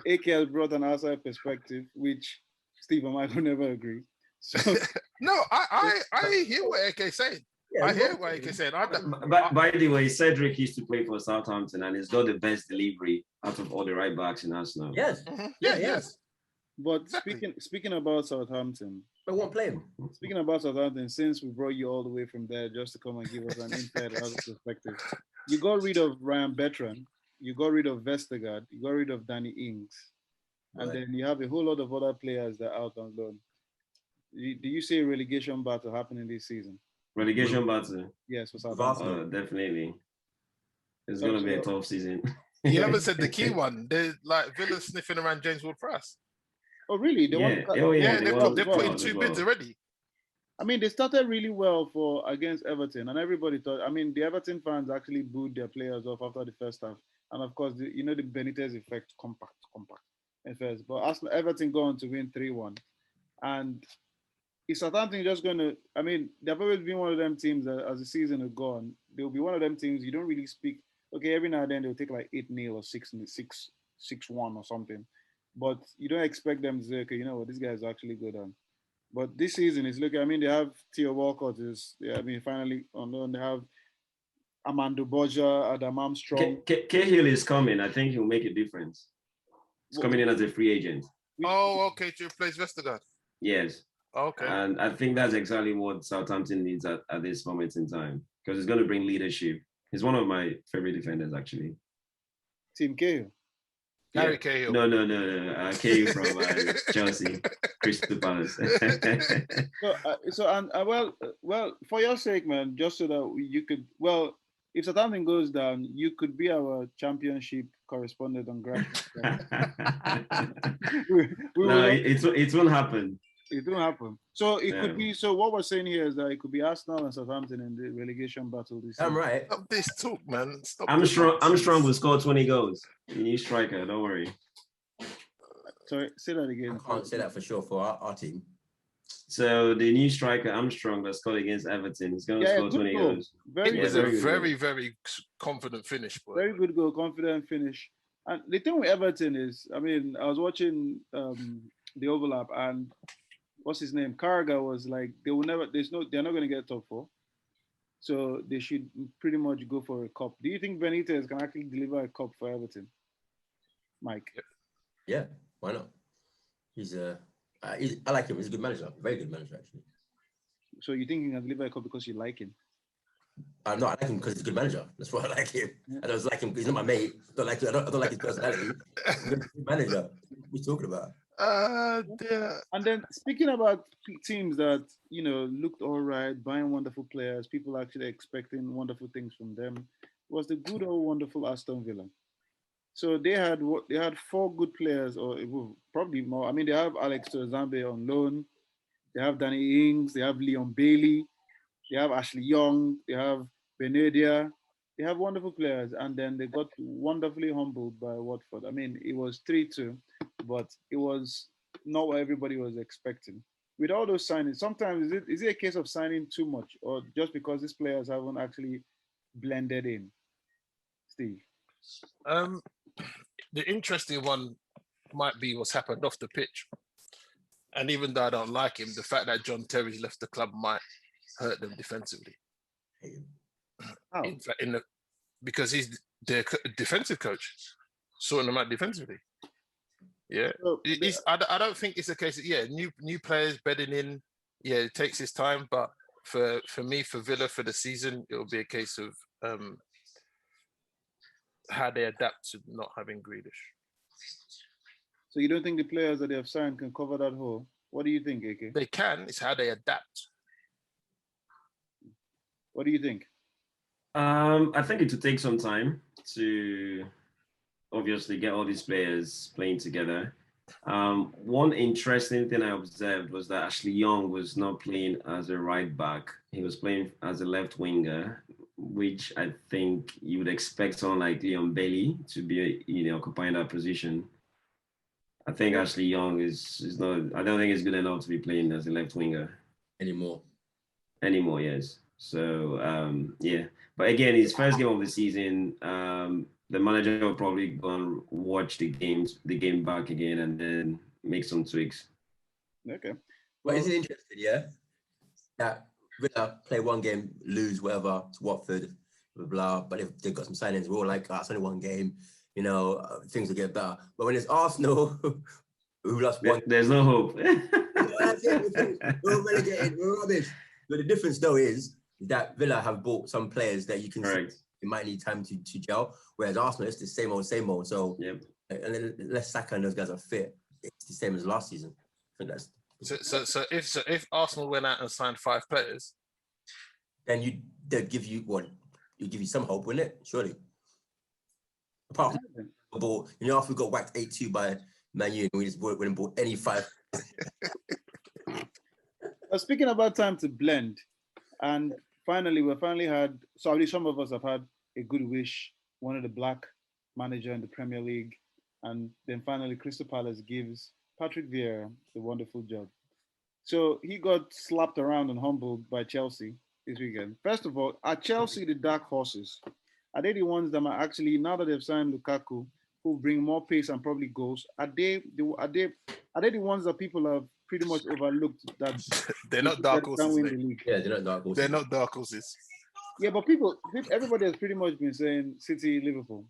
AK has brought an outside perspective, which Steve and Mike will never agree. So no, I hear what AK is saying. Yeah, I hear what AK said. By the way, Cedric used to play for Southampton and he's got the best delivery out of all the right backs in Arsenal. Yes. Mm-hmm. Yes. But exactly. Speaking about Southampton, I won't play him. Speaking about Southampton, since we brought you all the way from there just to come and give us an inside perspective, you got rid of Ryan Bertrand, you got rid of Vestergaard, you got rid of Danny Ings, and then you have a whole lot of other players that are out on loan. Do you see a relegation battle happening this season? Relegation battle? Yes, for Southampton. Definitely. It's going to be a tough season. You haven't said the key one. There's like Villa sniffing around James Ward-Prowse. Oh, really? They're putting 2 bids already. I mean, they started really well against Everton, and everybody thought, I mean, the Everton fans actually booed their players off after the first half. And of course, the Benitez effect, compact at first. But Everton go on to win 3-1. And is Southampton just going to, I mean, they've always been one of them teams that as the season has gone, they'll be one of them teams you don't really speak. Okay, every now and then they'll take like 8-0 or 6-1 or something. But you don't expect them to say, okay, you know what, this guy is actually good. But this season is looking, I mean, they have Theo Walcott, finally on loan. They have Armando Borja, Adam Armstrong. Cahill is coming. I think he'll make a difference. He's coming in as a free agent. Oh, okay, to replace Vestergaard. Yes. Okay. And I think that's exactly what Southampton needs at this moment in time, because he's going to bring leadership. He's one of my favorite defenders, actually. Team Cahill. Harry Cahill. No. Cahill from Chelsea, Crystal Palace. Well, for your sake, man, just so that you could, well, if Southampton goes down, you could be our championship correspondent on Grassroots. It won't happen. It won't happen. So it could be. So what we're saying here is that it could be Arsenal and Southampton in the relegation battle this season. I'm right. Stop this talk, man. Armstrong will score 20 goals. New striker. Don't worry. Sorry, say that again. I can't say that for sure for our team. So the new striker Armstrong that scored against Everton is going to score 20 goals. It was a very confident finish. Boy. Very good goal, confident finish. And the thing with Everton is, I mean, I was watching the overlap and. What's his name? Carragher was like, they're not going to get top 4. So they should pretty much go for a cup. Do you think Benitez can actually deliver a cup for Everton? Mike? Yeah, why not? I like him. He's a good manager. Very good manager, actually. So you think he can deliver a cup because you like him? No, I like him because he's a good manager. That's why I like him. Yeah. I don't like him because he's not my mate. I don't like his personality. He's a good manager. What are you talking about? Dear. And then speaking about teams that looked all right, buying wonderful players, people actually expecting wonderful things from them, was the good old wonderful Aston Villa. So they had four good players, or probably more. I mean, they have Alex Zambe on loan, they have Danny Ings, they have Leon Bailey, they have Ashley Young, they have Benedia. They have wonderful players, and then they got wonderfully humbled by Watford. I mean, it was 3-2, but it was not what everybody was expecting. With all those signings, sometimes is it a case of signing too much, or just because these players haven't actually blended in? Steve. The interesting one might be what's happened off the pitch. And even though I don't like him, the fact that John Terry's left the club might hurt them defensively. How? Because he's their defensive coach, sorting them out defensively. Yeah, So, I don't think it's a case of new players bedding in. Yeah, it takes its time, but for me, for Villa for the season, it will be a case of how they adapt to not having Grealish. so you don't think the players that they have signed can cover that hole? What do you think, AK? They can. It's how they adapt. What do you think? I think it will take some time to obviously get all these players playing together. One interesting thing I observed was that Ashley Young was not playing as a right back. He was playing as a left winger, which I think you would expect someone like Leon Bailey to be, occupying that position. I think Ashley Young is not. I don't think he's good enough to be playing as a left winger anymore. Yes. So but again, his first game of the season, the manager will probably go and watch the game back again, and then make some tweaks. Okay. But isn't it interesting, yeah? That Villa play one game, lose whatever to Watford, blah, blah, but they've got some signings. We're all like, it's only one game, things will get better. But when it's Arsenal, who lost one, there's no hope. That's it. We're relegated, we're rubbish. But the difference though is that Villa have bought some players that you can see it might need time to gel, whereas Arsenal, it's the same old. So, and then unless Saka and those guys are fit, it's the same as last season. I think that's so if Arsenal went out and signed 5 players, then they'd give you what? You'd give you some hope, wouldn't it? Surely. Apart from after we got whacked 8-2 by Man U, and we just wouldn't bought any 5. Speaking about time to blend, and we finally had, so at least some of us have had a good wish, one of the black manager in the Premier League, and then finally Crystal Palace gives Patrick Vieira the wonderful job. So he got slapped around and humbled by Chelsea this weekend. First of all, are Chelsea the dark horses? Are they the ones that are actually, now that they've signed Lukaku, who bring more pace and probably goals, are they the ones that people have pretty much overlooked? That they're not dark horses. Yeah, they're not dark horses. They're not dark horses. Yeah, but everybody has pretty much been saying City, Liverpool.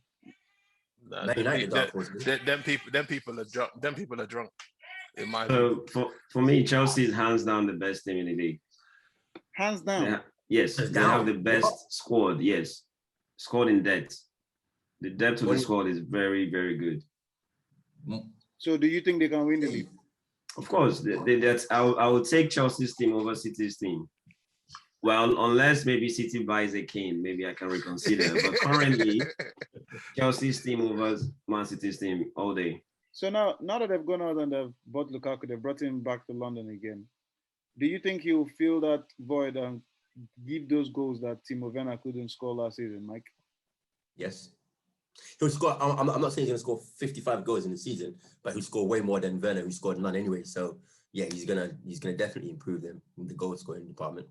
Them people are drunk. Them people are drunk. In my so for me, Chelsea is hands down the best team in the league. Hands down. Yes, they have the best squad. Yes, squad in depth. The depth of the squad is very, very good. So, do you think they can win the league? Of course, I would take Chelsea's team over City's team. Well, unless maybe City buys a Kane, maybe I can reconsider. But currently, Chelsea's team over Man City's team all day. So now that they've gone out and they've bought Lukaku, they've brought him back to London again. Do you think he'll fill that void and give those goals that Timo Werner couldn't score last season, Mike? Yes. He'll score. I'm not saying he's going to score 55 goals in the season, but he'll score way more than Werner, who scored none anyway. So yeah, he's gonna definitely improve them in the goal scoring department.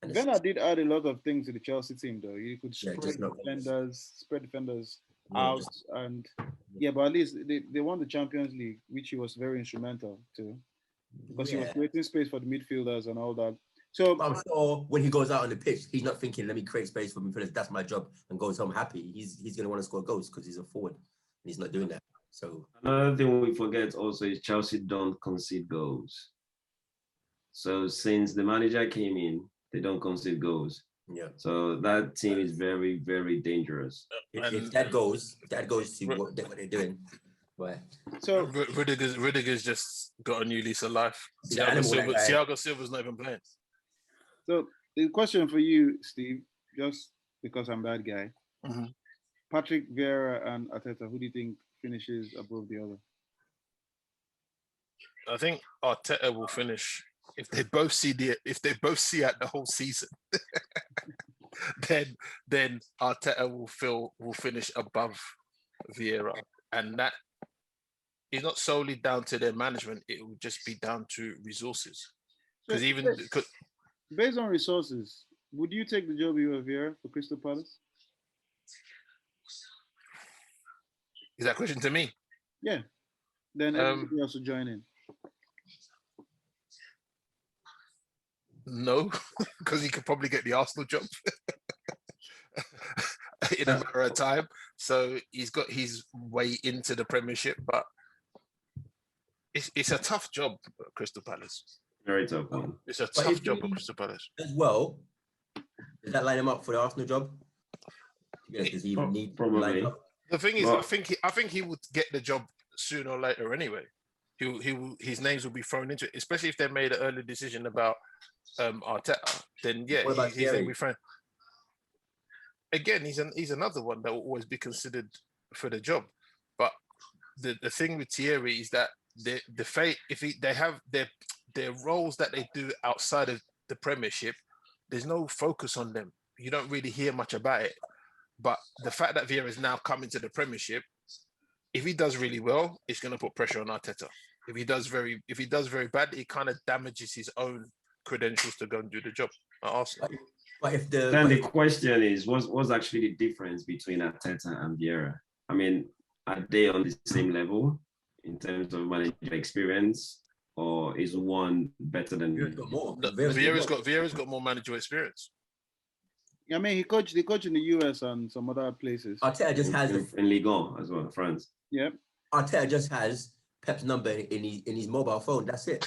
And Werner did add a lot of things to the Chelsea team, though. You could spread defenders out, but at least they won the Champions League, which he was very instrumental to, because he was creating space for the midfielders and all that. So I'm sure when he goes out on the pitch, he's not thinking, "Let me create space for midfielders. That's my job," and goes home happy. He's going to want to score goals because he's a forward, and he's not doing that. So another thing we forget also is Chelsea don't concede goals. So since the manager came in, they don't concede goals. Yeah. So that team is very, very dangerous. If that goes to what they're doing, Where? So Rudiger's just got a new lease of life. See, the animal, that guy. Thiago Silva's not even playing. So the question for you, Steve, just because I'm that guy, Mhm. Patrick Vieira and Arteta, who do you think finishes above the other? I think Arteta will finish if they both see out the whole season. then Arteta will finish above Vieira, and that is not solely down to their management. It will just be down to resources. Because based on resources, would you take the job of Vieira for Crystal Palace? Is that question to me? Yeah. Then everybody else will join in. No, because he could probably get the Arsenal job in a matter of time. So he's got his way into the Premiership, but it's a tough job at Crystal Palace. Very tough one. It's a tough job at Crystal Palace. As well, does that line him up for the Arsenal job? Does he even need probably? The thing is, I think he would get the job sooner or later anyway. His names will be thrown into it, especially if they made an early decision about Arteta. Then yeah, he's going to be thrown. Again, he's another one that will always be considered for the job. But the thing with Thierry is that they have their roles that they do outside of the Premiership, there's no focus on them. You don't really hear much about it. But the fact that Vieira is now coming to the Premiership, if he does really well, it's going to put pressure on Arteta. If he does very bad, it kind of damages his own credentials to go and do the job at Arsenal. But the question is, what's actually the difference between Arteta and Vieira? I mean, are they on the same level in terms of manager experience, or is one better than Vieira's got more? Vieira's got more managerial experience. I mean, he coached in the US and some other places. Arteta just has in Ligue 1 as well, France. Yeah. Arteta just has Pep's number in his mobile phone. That's it.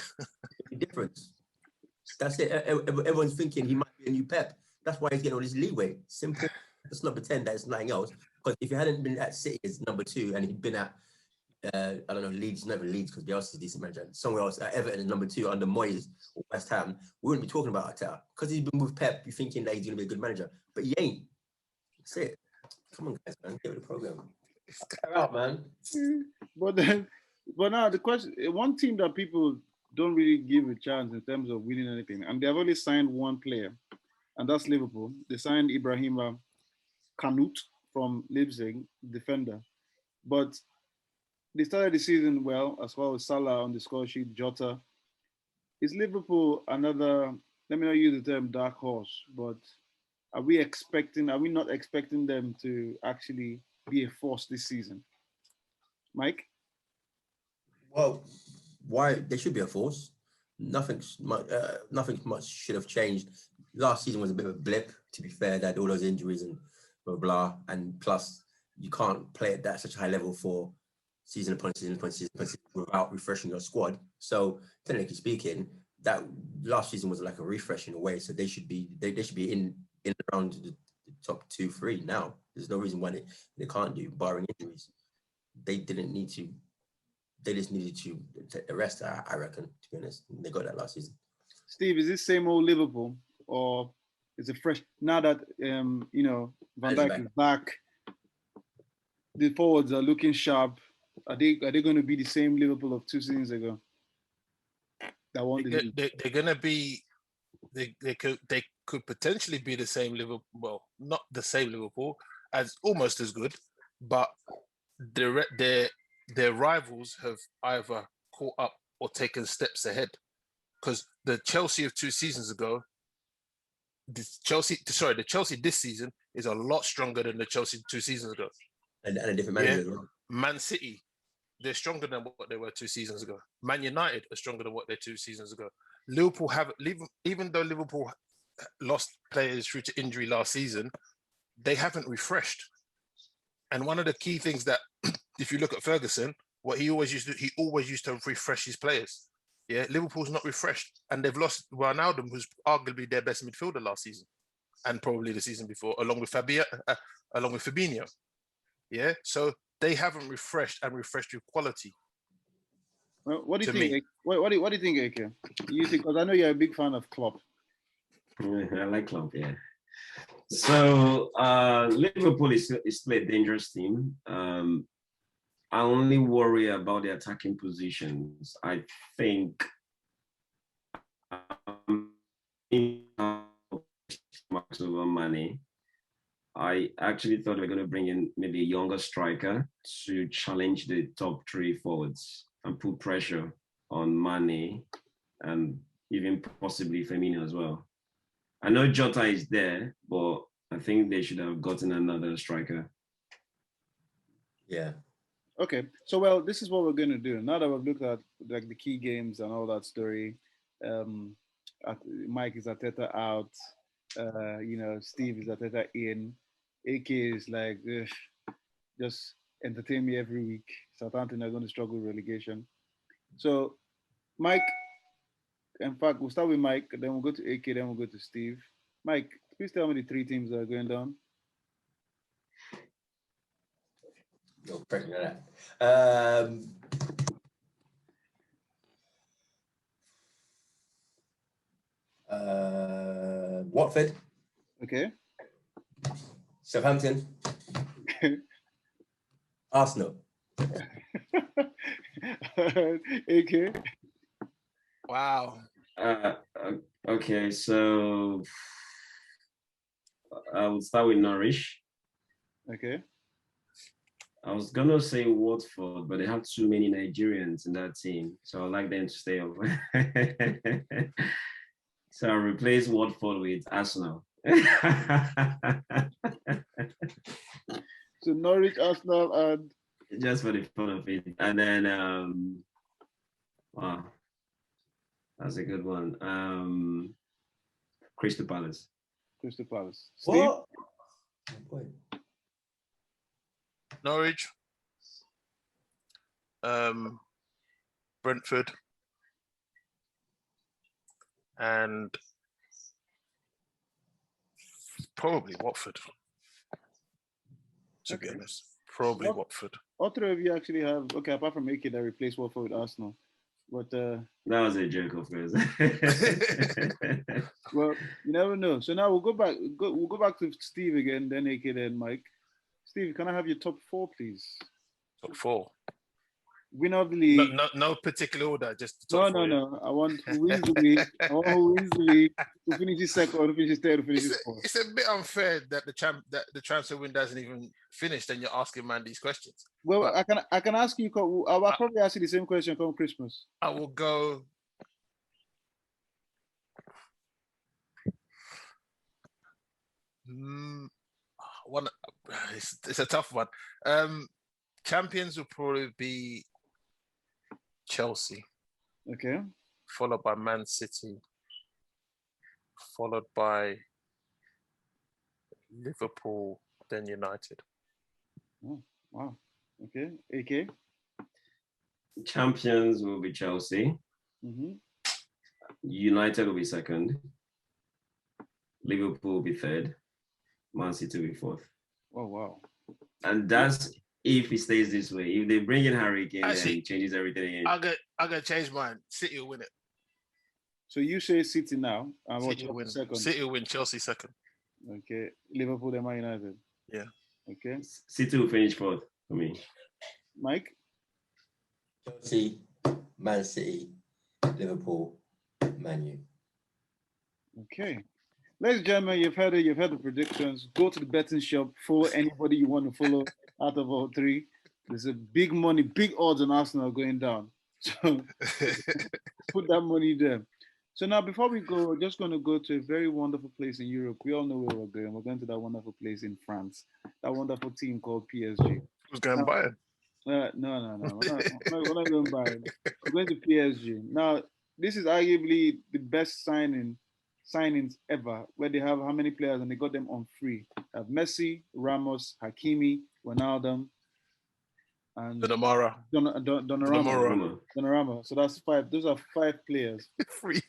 The difference. That's it. Everyone's thinking he might be a new Pep. That's why he's getting all this leeway. Simple. Let's not pretend that it's nothing else. Because if he hadn't been at City as number 2 and he'd been at I don't know, Leeds, never Leeds because Bielsa's a decent manager. Somewhere else at Everton, number 2 under Moyes or West Ham, we wouldn't be talking about Arteta because he's been with Pep. You're thinking that he's going to be a good manager, but he ain't. That's it. Come on, guys, man, get with the program. Get out, man. But now the question: one team that people don't really give a chance in terms of winning anything, and they've only signed one player, and that's Liverpool. They signed Ibrahima Kanut from Leipzig, defender, but they started the season well as as Salah on the score sheet, Jota. Is Liverpool another, let me not use the term dark horse, but are we not expecting them to actually be a force this season? Mike? Well, why they should be a force. Nothing much should have changed. Last season was a bit of a blip, to be fair, that all those injuries and blah, blah, and plus you can't play at such a high level for season upon season without refreshing your squad. So technically speaking, that last season was like a refresh in a way. So they should be in around the top 2-3 now. There's no reason why they can't do, barring injuries. They didn't need to. They just needed to take the rest, I reckon, to be honest. They got that last season. Steve, is this same old Liverpool, or is it fresh now that Van Dijk is back? The forwards are looking sharp. Are they going to be the same Liverpool of 2 seasons ago? They're going to be. They could potentially be the same Liverpool. Well, not the same Liverpool, as almost as good, but their rivals have either caught up or taken steps ahead. Because the Chelsea of 2 seasons ago, the Chelsea this season is a lot stronger than the Chelsea 2 seasons ago. And a different manager as well. Man City, they're stronger than what they were 2 seasons ago. Man United are stronger than what they 2 seasons ago. Liverpool even though Liverpool lost players through to injury last season, they haven't refreshed. And one of the key things that, if you look at Ferguson, what he always used to refresh his players. Yeah, Liverpool's not refreshed, and they've lost Wijnaldum, who's arguably their best midfielder last season, and probably the season before, along with Fabinho. Yeah, so they haven't refreshed with quality. Well, what do you To think? me. What do you think, AK? You think? Because I know you're a big fan of Klopp. I like Klopp, yeah. So Liverpool is still a dangerous team. I only worry about the attacking positions. I think over money. I actually thought we were going to bring in maybe a younger striker to challenge the top three forwards and put pressure on Mane and even possibly Firmino as well. I know Jota is there, but I think they should have gotten another striker. Yeah. Okay, so well, this is what we're going to do. Now that we've looked at like the key games and all that story, Mike is Arteta out. Steve is Arteta in. AK is like, ugh, just entertain me every week. Southampton are going to struggle with relegation. So, Mike, in fact, we'll start with Mike, then we'll go to AK, then we'll go to Steve. Mike, please tell me the three teams that are going down. You're pregnant at that. Watford. Okay. Southampton. Arsenal. AK. Wow. Okay, so I will start with Norwich. Okay. I was gonna say Watford, but they have too many Nigerians in that team, so I'd like them to stay over. So I'll replace Watford with Arsenal. So Norwich, Arsenal, and just for the fun of it. And then wow, that's a good one. Crystal Palace. Crystal Palace. Steve? What? Norwich. Brentford. And probably Watford. To be honest. Probably Watford. All three of you actually have, okay, apart from AK that replaced Watford with Arsenal. But that was a joke, of course. well, you never know. So now we'll go back to Steve again, then AK, then Mike. Steve, can I have your top four, please? Top four. Winner of the league. No particular order, just the top four. No. I want who wins the league. I want who wins the league. Who finishes second, who finishes third, who finishes fourth. It's a bit unfair that the transfer window hasn't even finished, and you're asking man these questions. Well, but I can ask you. I'll probably ask you the same question come Christmas. I will go. It's a tough one. Champions will probably be Chelsea. Okay. Followed by Man City. Followed by Liverpool, then United. Oh, wow. Okay. AK. Champions will be Chelsea. Mm-hmm. United will be second. Liverpool will be third. Man City will be fourth. Oh, wow. And that's if it stays this way. If they bring in Harry Kane, then Actually, it changes everything again. I'm gonna change mine. City will win it. So you say City now. City will win. Second. City will win. Chelsea second. Okay. Liverpool, then Man United. Yeah. Okay. City will finish fourth for me. Mike? Chelsea, Man City, Liverpool, Man U. Okay. Ladies and gentlemen, you've heard it. You've heard the predictions. Go to the betting shop. Follow anybody you want to follow out of all three. There's a big money, big odds on Arsenal going down. So put that money there. So now, before we go, we're just going to go to a very wonderful place in Europe. We all know where we're going. We're going to that wonderful place in France. That wonderful team called PSG. Who's going Bayern? No. We're not going Bayern. We're going to PSG. Now, this is arguably the best signings ever, where they have how many players and they got them on free. They have Messi, Ramos, Hakimi, Ronaldo, and Donnarumma. Donnarumma. So that's five. Those are 5 players. Free.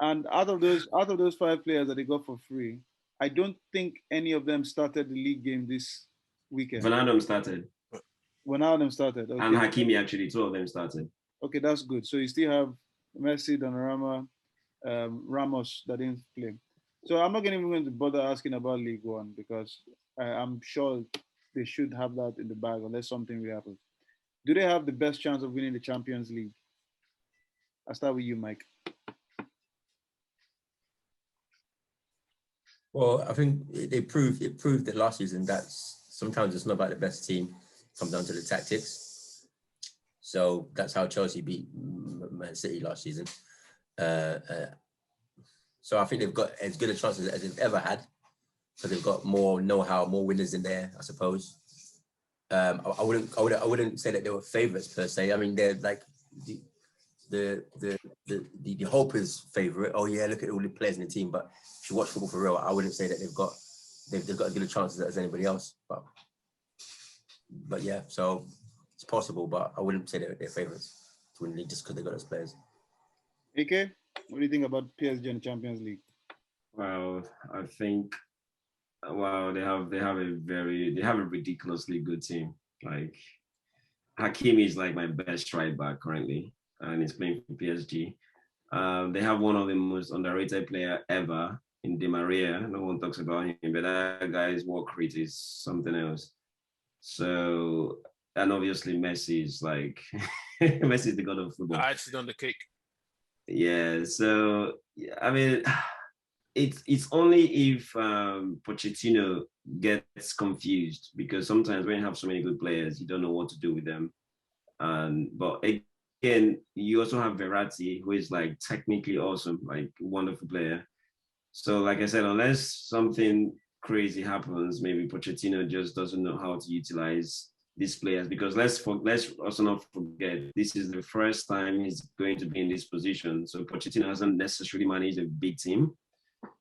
And out of those 5 players that they got for free, I don't think any of them started the league game this weekend. Ronaldo started. When all of them started. Okay. And Hakimi actually, 2 of them started. Okay, that's good. So you still have Messi, Donnarumma, Ramos that didn't play. So I'm not even going to bother asking about League One because I'm sure they should have that in the bag unless something really happens. Do they have the best chance of winning the Champions League? I'll start with you, Mike. Well, I think it proved that last season that sometimes it's not about the best team. It comes down to the tactics. So that's how Chelsea beat Man City last season. So I think they've got as good a chance as they've ever had. So they've got more know-how, more winners in there, I suppose. I wouldn't say that they were favourites per se. I mean, they're like the hope is favourite. Oh yeah, look at all the players in the team. But if you watch football for real, I wouldn't say that they've got as good a chances as anybody else. But yeah, so it's possible, but I wouldn't say they're favourites to win the league just because they got those players. AK, what do you think about PSG and Champions League? Well, I think they have a ridiculously good team. Like Hakimi is like my best right back currently, and he's playing for PSG. They have one of the most underrated player ever in Di Maria. No one talks about him, but that guy's work rate is something else. So, and obviously Messi is like Messi is the god of football. Icing on the cake. Yeah. So I mean, it's only if Pochettino gets confused, because sometimes when you have so many good players, you don't know what to do with them. But again, you also have Verratti, who is like technically awesome, like wonderful player. So like I said, unless something crazy happens, maybe Pochettino just doesn't know how to utilize these players, because let's also not forget, this is the first time he's going to be in this position. So Pochettino hasn't necessarily managed a big team.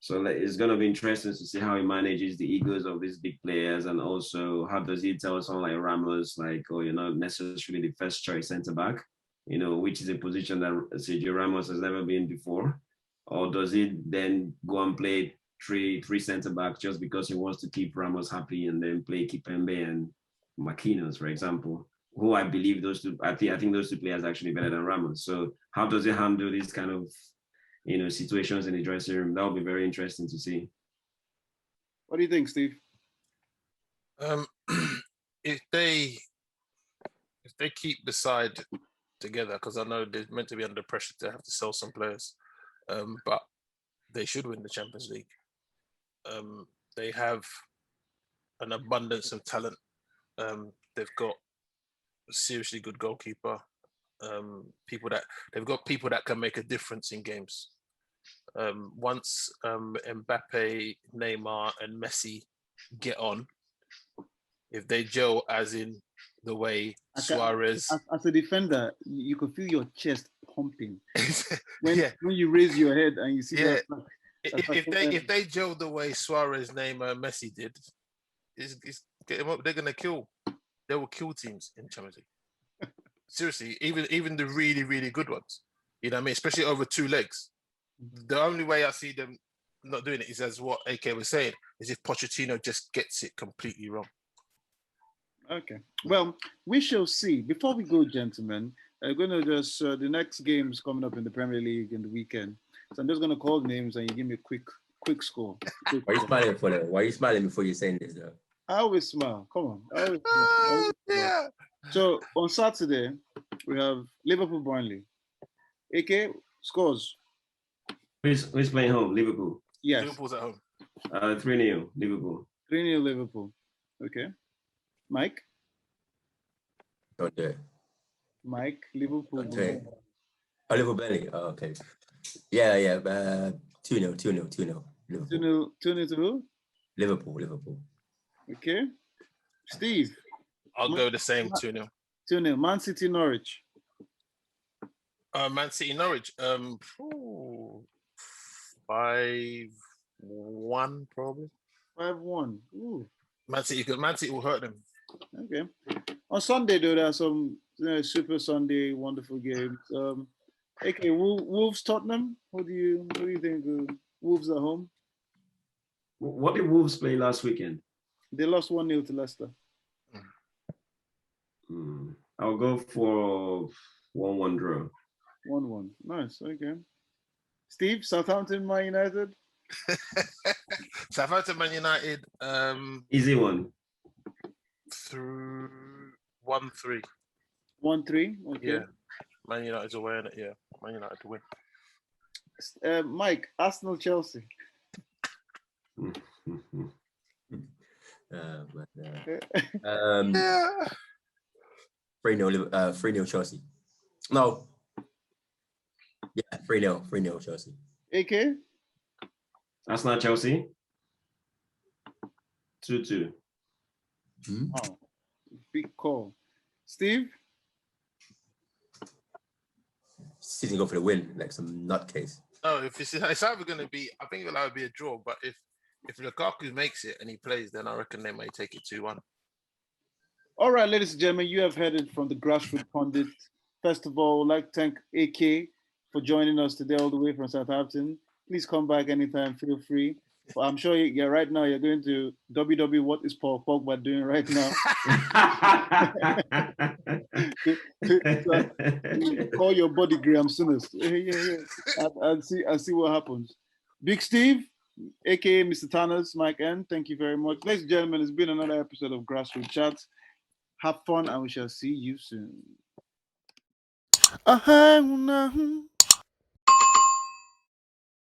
So it's going to be interesting to see how he manages the egos of these big players, and also how does he tell someone like Ramos, like, oh, you're not necessarily the first choice centre back, which is a position that Sergio Ramos has never been before. Or does he then go and play three centre backs just because he wants to keep Ramos happy, and then play Kipembe and Marquinhos, for example, who I believe I think those two players are actually better than Ramos. So how does he handle these kind of situations in the dressing room? That will be very interesting to see. What do you think, Steve? If they keep the side together, because I know they're meant to be under pressure to have to sell some players, but they should win the Champions League. They have an abundance of talent. They've got a seriously good goalkeeper. They've got people that can make a difference in games. Once Mbappe, Neymar, and Messi get on, if they gel, as in the way Suarez. As a defender, you can feel your chest pumping when you raise your head and you see that. If they gel the way Suarez, Neymar, and Messi did, get them up. They're gonna kill. They will kill teams in Champions League. Seriously, even the really, really good ones. You know what I mean? Especially over 2 legs. The only way I see them not doing it is, as what AK was saying, is if Pochettino just gets it completely wrong. Okay. Well, we shall see. Before we go, gentlemen, I'm going to just, the next game's coming up in the Premier League in the weekend. So I'm just going to call names and you give me a quick score. Why are you smiling for that? Why are you smiling before you're saying this, though? I always smile. Come on. I always smile. Yeah. So on Saturday, we have Liverpool-Burnley. AK, scores. Who's playing home? Liverpool. Yes. Liverpool's at home. 3-0, Liverpool. 3-0 Liverpool. Okay. Mike? Don't do it. Mike, Liverpool. Okay. Oh, Liverpool-Burnley. Oh, okay. Yeah. 2-0. Liverpool. 2-0 to who? Liverpool. Okay. Steve? I'll go the same 2-0. 2-0. Man City, Norwich. Man City, Norwich. 5-1 probably. 5-1. Ooh. Man City will hurt them. Okay. On Sunday, though, there are some Super Sunday wonderful games. Okay, Wolves, Tottenham. What do you think? Wolves at home. What did Wolves play last weekend? They lost 1-0 to Leicester. I'll go for 1-1 draw. 1-1. Nice. Okay. Steve, Southampton, Man United. Southampton, Man United. Easy one. Through 1-3. 1-3. Okay. Yeah. Man United's away in it. Yeah. Man United to win. Mike, Arsenal, Chelsea. 3-0 Chelsea. No. Yeah, 3-0 Chelsea. AK? That's not Chelsea. 2-2. Oh, big call. Steve? City go for the win, like some nutcase. No, it's either going to be, I think it'll either be a draw, but if Lukaku makes it and he plays, then I reckon they may take it 2-1. All right, ladies and gentlemen, you have heard it from the Grassroot Pundits. First of all, I'd like to thank AK for joining us today all the way from Southampton. Please come back anytime, feel free. But I'm sure right now you're going to What is Paul Pogba doing right now? Call your body Graham Souness. Yeah. And see what happens. Big Steve, aka Mr. Thanos, Mike N. Thank you very much. Ladies and gentlemen, it's been another episode of Grassroots Chats. Have fun and we shall see you soon.